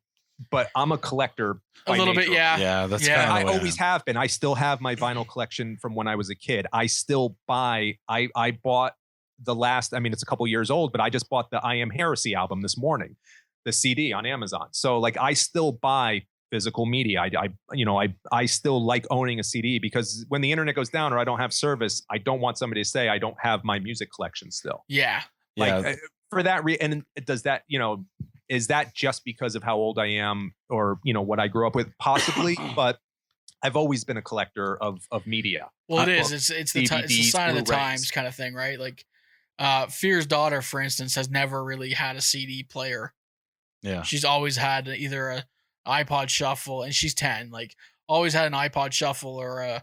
but I'm a collector. A little bit, yeah. Yeah, that's Yeah. kind of I always have been. I still have my vinyl collection from when I was a kid. I still buy, I bought the last, I mean, it's a couple years old, but I just bought the I Am Heresy album this morning, the CD on Amazon. So like, I still buy physical media. I still like owning a CD because when the internet goes down or I don't have service, I don't want somebody to say I don't have my music collection still. Yeah. Like for that and does that, is that just because of how old I am or, what I grew up with? Possibly, but I've always been a collector of media. Well, it is. It's the sign of the Blu-rays. times kind of thing, right? Like, Fear's daughter, for instance, has never really had a CD player. Yeah. She's always had either a iPod Shuffle, and she's 10, like always had an iPod Shuffle or an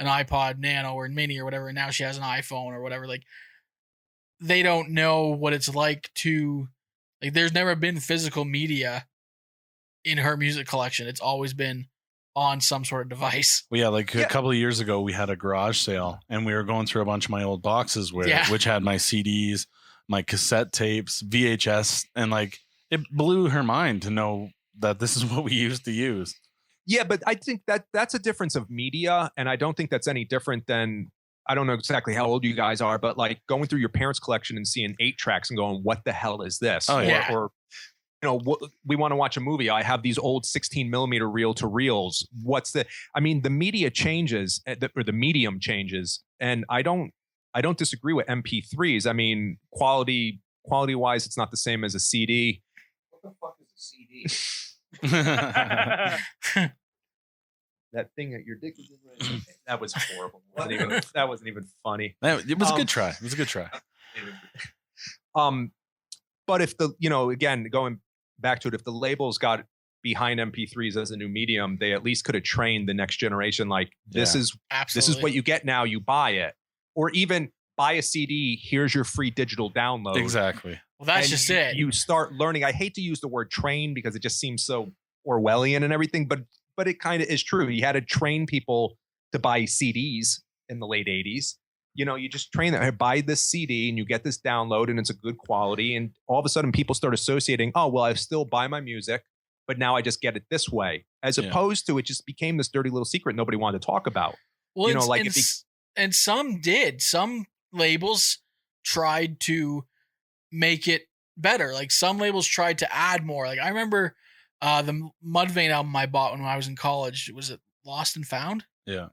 iPod Nano or Mini or whatever. And now she has an iPhone or whatever. Like, they don't know what it's like to, like, there's never been physical media in her music collection. It's always been on some sort of device. Well, yeah, like a couple of years ago, we had a garage sale, and we were going through a bunch of my old boxes which had my CDs, my cassette tapes, VHS, and like it blew her mind to know that this is what we used to use. Yeah, but I think that's a difference of media, and I don't think that's any different than, I don't know exactly how old you guys are, but like going through your parents' collection and seeing 8 tracks and going, what the hell is this? Oh, yeah. Or we want to watch a movie. I have these old 16 millimeter reel to reels. The media changes or the medium changes. And I don't disagree with MP3s. I mean, quality wise, it's not the same as a CD. What the fuck is a CD? That thing that your dick is in right. That was horrible. That wasn't even funny. It was a good try. It was a good try. But if again, going back to it, if the labels got behind MP3s as a new medium, they at least could have trained the next generation. Like, this is what you get now. You buy it, or even buy a CD. Here's your free digital download. Exactly. Well, that's just it. You start learning. I hate to use the word train because it just seems so Orwellian and everything, but it kind of is true. You had to train people to buy CDs in the late 80s. You just train them. Hey, buy this CD and you get this download and it's a good quality. And all of a sudden people start associating, oh, well, I still buy my music, but now I just get it this way. As opposed to it just became this dirty little secret nobody wanted to talk about. Well, and some did. Some labels tried to make it better. Like, some labels tried to add more. Like, I remember the Mudvayne album I bought when I was in college. Was it Lost and Found? Yeah.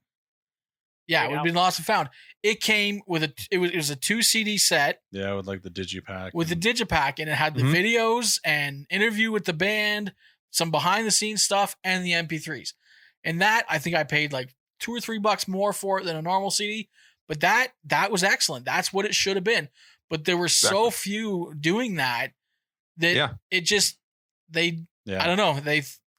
Yeah, it would have been lost and found. It came with it was a 2 CD set. Yeah, with like the digipack. With the digipack, and it had the videos and interview with the band, some behind the scenes stuff, and the MP3s. And that, I think I paid like $2 or $3 more for it than a normal CD. But that was excellent. That's what it should have been. But there were so few doing that it just I don't know.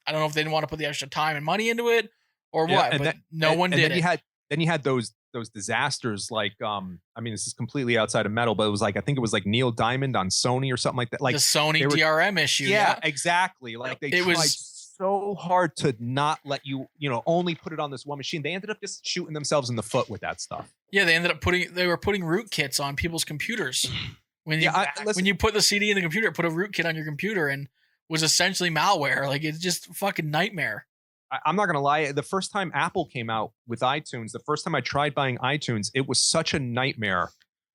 I don't know if they didn't want to put the extra time and money into it or what. But no one did it. Then you had those disasters like I mean, this is completely outside of metal, but it was like I think it was like Neil Diamond on Sony or something like that. Like the Sony DRM issue. Yeah, exactly. Like they tried so hard to not let you only put it on this one machine. They ended up just shooting themselves in the foot with that stuff. Yeah, they ended up putting rootkits on people's computers. When you put the CD in the computer, it put a rootkit on your computer and was essentially malware. Like it's just a fucking nightmare. I'm not going to lie. The first time Apple came out with iTunes, the first time I tried buying iTunes, it was such a nightmare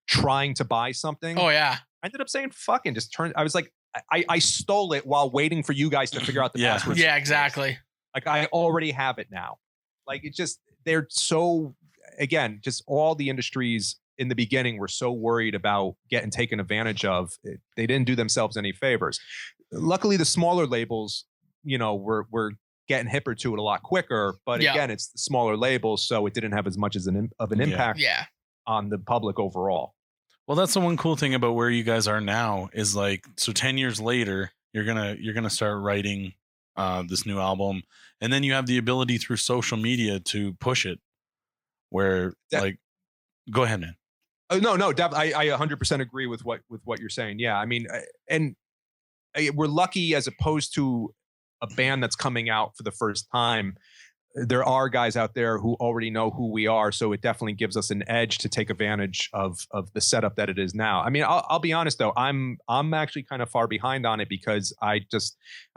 trying to buy something. Oh, yeah. I ended up saying, fucking just turn. I was like, I stole it while waiting for you guys to figure out the password. Yeah, exactly. Like I already have it now. Like it just, they're so, again, just all the industries in the beginning were so worried about getting taken advantage of. They didn't do themselves any favors. Luckily, the smaller labels, were getting hipper to it a lot quicker. But again, it's the smaller labels, so it didn't have as much of an impact on the public overall. Well, that's the one cool thing about where you guys are now is like, so 10 years later, you're gonna start writing this new album, and then you have the ability through social media to push it. Where go ahead, man. No, I 100% agree with what you're saying. Yeah, I mean, and we're lucky as opposed to a band that's coming out for the first time. There are guys out there who already know who we are, so it definitely gives us an edge to take advantage of the setup that it is now. I mean, I'll be honest though, I'm actually kind of far behind on it because I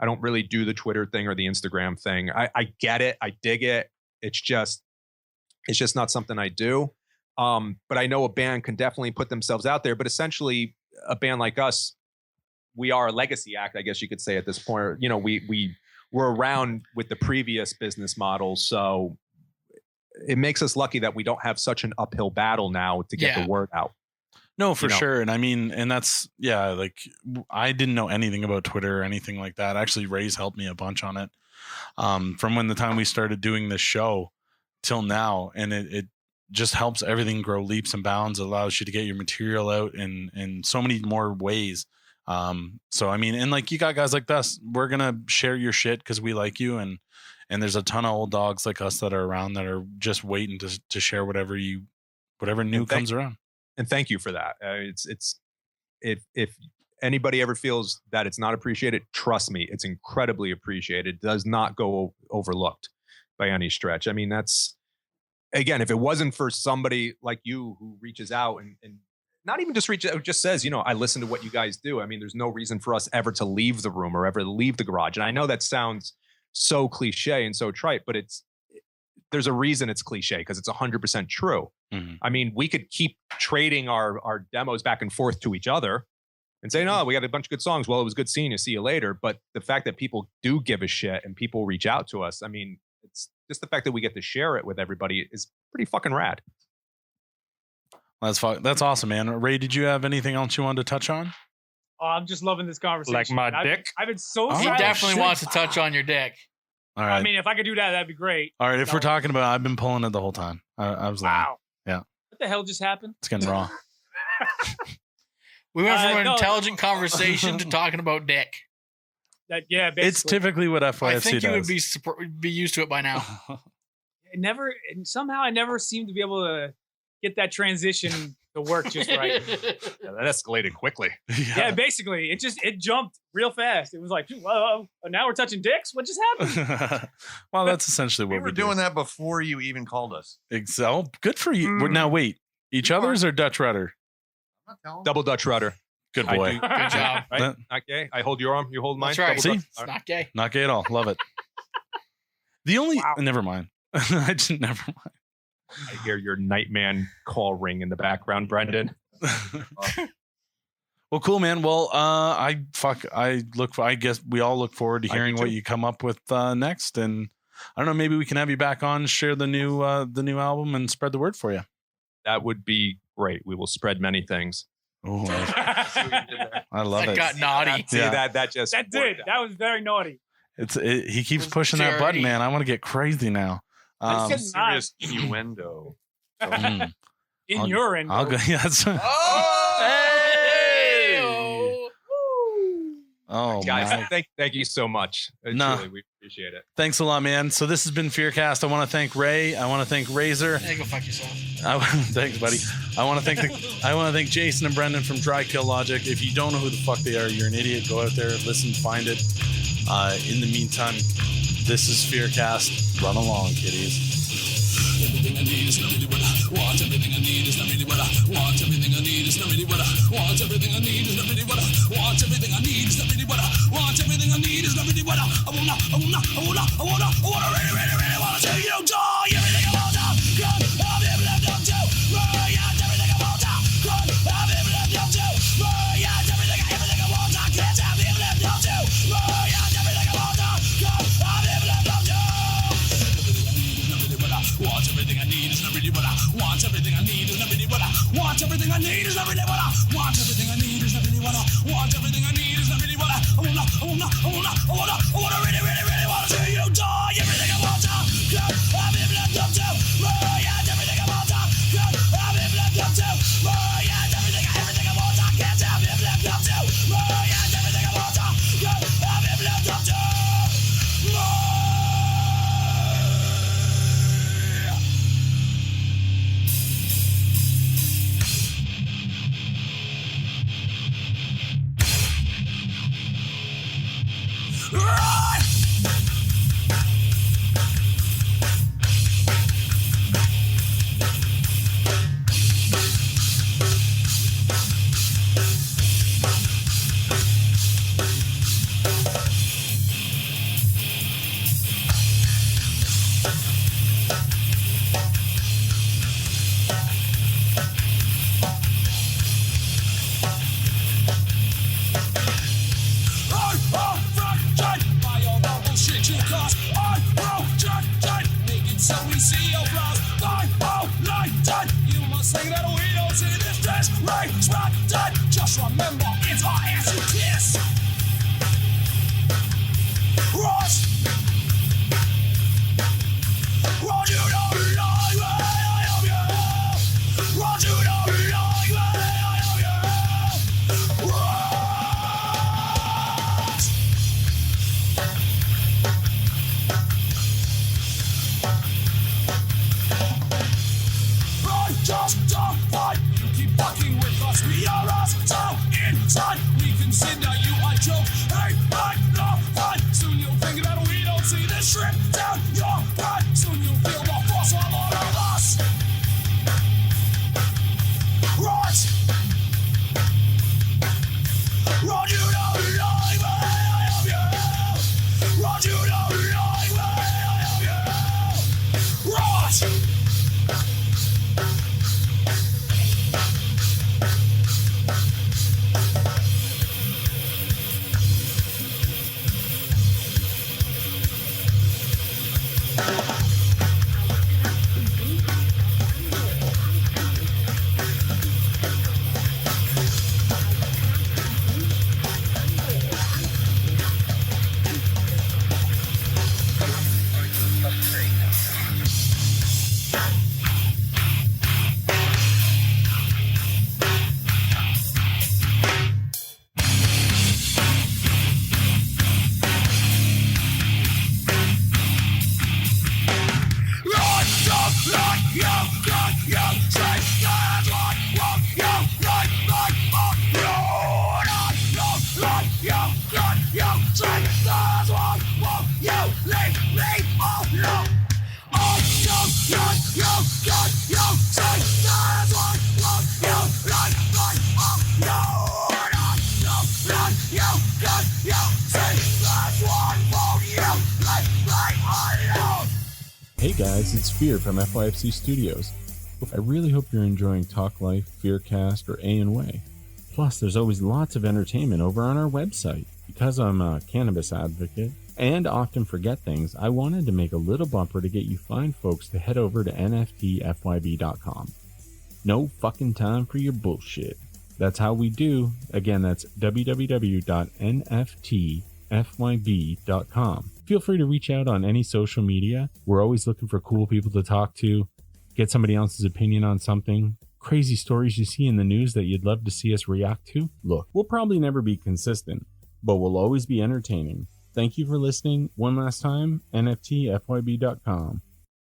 don't really do the Twitter thing or the Instagram thing. I get it, I dig it. It's just not something I do. But I know a band can definitely put themselves out there. But essentially, a band like us, we are a legacy act, I guess you could say at this point. We're around with the previous business model, so it makes us lucky that we don't have such an uphill battle now to get the word out. No, for sure. And I mean, and that's, like I didn't know anything about Twitter or anything like that. Actually, Ray's helped me a bunch on it from when the time we started doing this show till now. And it just helps everything grow leaps and bounds. It allows you to get your material out in so many more ways. So I mean, and like you got guys like us, we're gonna share your shit because we like you, and there's a ton of old dogs like us that are around that are just waiting to share whatever new comes around. And thank you for that. If anybody ever feels that it's not appreciated, trust me, it's incredibly appreciated. It does not go overlooked by any stretch. I mean, that's, again, if it wasn't for somebody like you who reaches out and not even just reaches out, just says, I listen to what you guys do. I mean, there's no reason for us ever to leave the room or ever leave the garage. And I know that sounds so cliche and so trite, but there's a reason it's cliche because it's 100% true. Mm-hmm. I mean, we could keep trading our demos back and forth to each other and say, no, we got a bunch of good songs. Well, it was good seeing you. See you later. But the fact that people do give a shit and people reach out to us, I mean, it's just the fact that we get to share it with everybody is pretty fucking rad. That's awesome, man. Ray, did you have anything else you wanted to touch on? Oh, I'm just loving this conversation. Like my dick? I've been so He definitely wants to touch on your dick. All right. I mean, if I could do that, that'd be great. All right. If we're talking about, I've been pulling it the whole time. I was like, wow. Yeah. What the hell just happened? It's getting raw. We went from an intelligent conversation to talking about dick. Basically. It's typically what FYFC does. I think you would be used to it by now. Somehow I never seem to be able to get that transition to work just right. Yeah, that escalated quickly. Yeah, basically, it jumped real fast. It was like, whoa, now we're touching dicks. What just happened? Well, that's essentially what we were doing that before you even called us. So good for you. Now wait, each other's or Dutch rudder? Double Dutch rudder. Good boy. Good job. Right? Not gay. I hold your arm. You hold mine. That's right. See? It's not gay. Not gay at all. Love it. Never mind. I just never mind. I hear your Nightman call ring in the background, Brendan. Well, cool, man. Well, I guess we all look forward to hearing what you come up with next. And I don't know, maybe we can have you back on, share the new album, and spread the word for you. That would be great. We will spread many things. Oh, I love it. Got naughty. See, that just That did. That was very naughty. He keeps pushing that button, man. I want to get crazy now. That's serious innuendo. In your end. I'll go. Yes. Oh, guys, thank you so much. Truly, we appreciate it. Thanks a lot, man. So this has been FEARCast. I want to thank Ray. I want to thank Razor. Hey, go fuck yourself. Thanks, buddy. I want to thank Jason and Brendan from Dry Kill Logic. If you don't know who the fuck they are, you're an idiot. Go out there, listen, find it. In the meantime, this is FEARCast. Run along, kiddies. Everything I need is not really what I want. Everything I need is not really what I want. Everything I need is not really what I want. Everything I need is not really what I want. Everything I need is not really what I want. Everything I need is not really what I wanna really, really, really wanna see you die. Everything I want, good. I've been left up to right. Everything I want, good. I've been left up to right. Everything I want, I can't have been left up to right. Everything I want, good. I've been left up to. Want everything I need is not really what I want. Everything I need is not really what I want. Everything I need is not really what I want. Everything I need is not really what I want. Everything I need is not really what I wanna really, really, really wanna see you die. Everything I want, good. I've been left up to right. Everything I want, good. I've been left up to right. Everything I want, I can't have been left up to right. Everything I want, good. I've been left up to right. Just remember, it's our ass you kiss. Rush. Run, you don't lie, I love you. Run, you don't lie, I love you. Rush. Run, just don't fight. You keep fucking with us, we are us. So inside, we consider you a joke. Hey, like no fun. Soon you'll think that we don't see this shrimp down your gut. Soon you'll feel the force of all of us. Right. Run, you don't lie, I love you. Run, you don't lie, I love you. Right. Hey guys, it's Fear from FYFC Studios. I really hope you're enjoying Talk Life, FEARCast, or A&Way. Plus, there's always lots of entertainment over on our website. Because I'm a cannabis advocate, and often forget things, I wanted to make a little bumper to get you fine folks to head over to nftfyb.com. No fucking time for your bullshit. That's how we do. Again, that's www.nftfyb.com. Feel free to reach out on any social media. We're always looking for cool people to talk to, get somebody else's opinion on something, crazy stories you see in the news that you'd love to see us react to. Look, we'll probably never be consistent, but we'll always be entertaining. Thank you for listening one last time. nftfyb.com.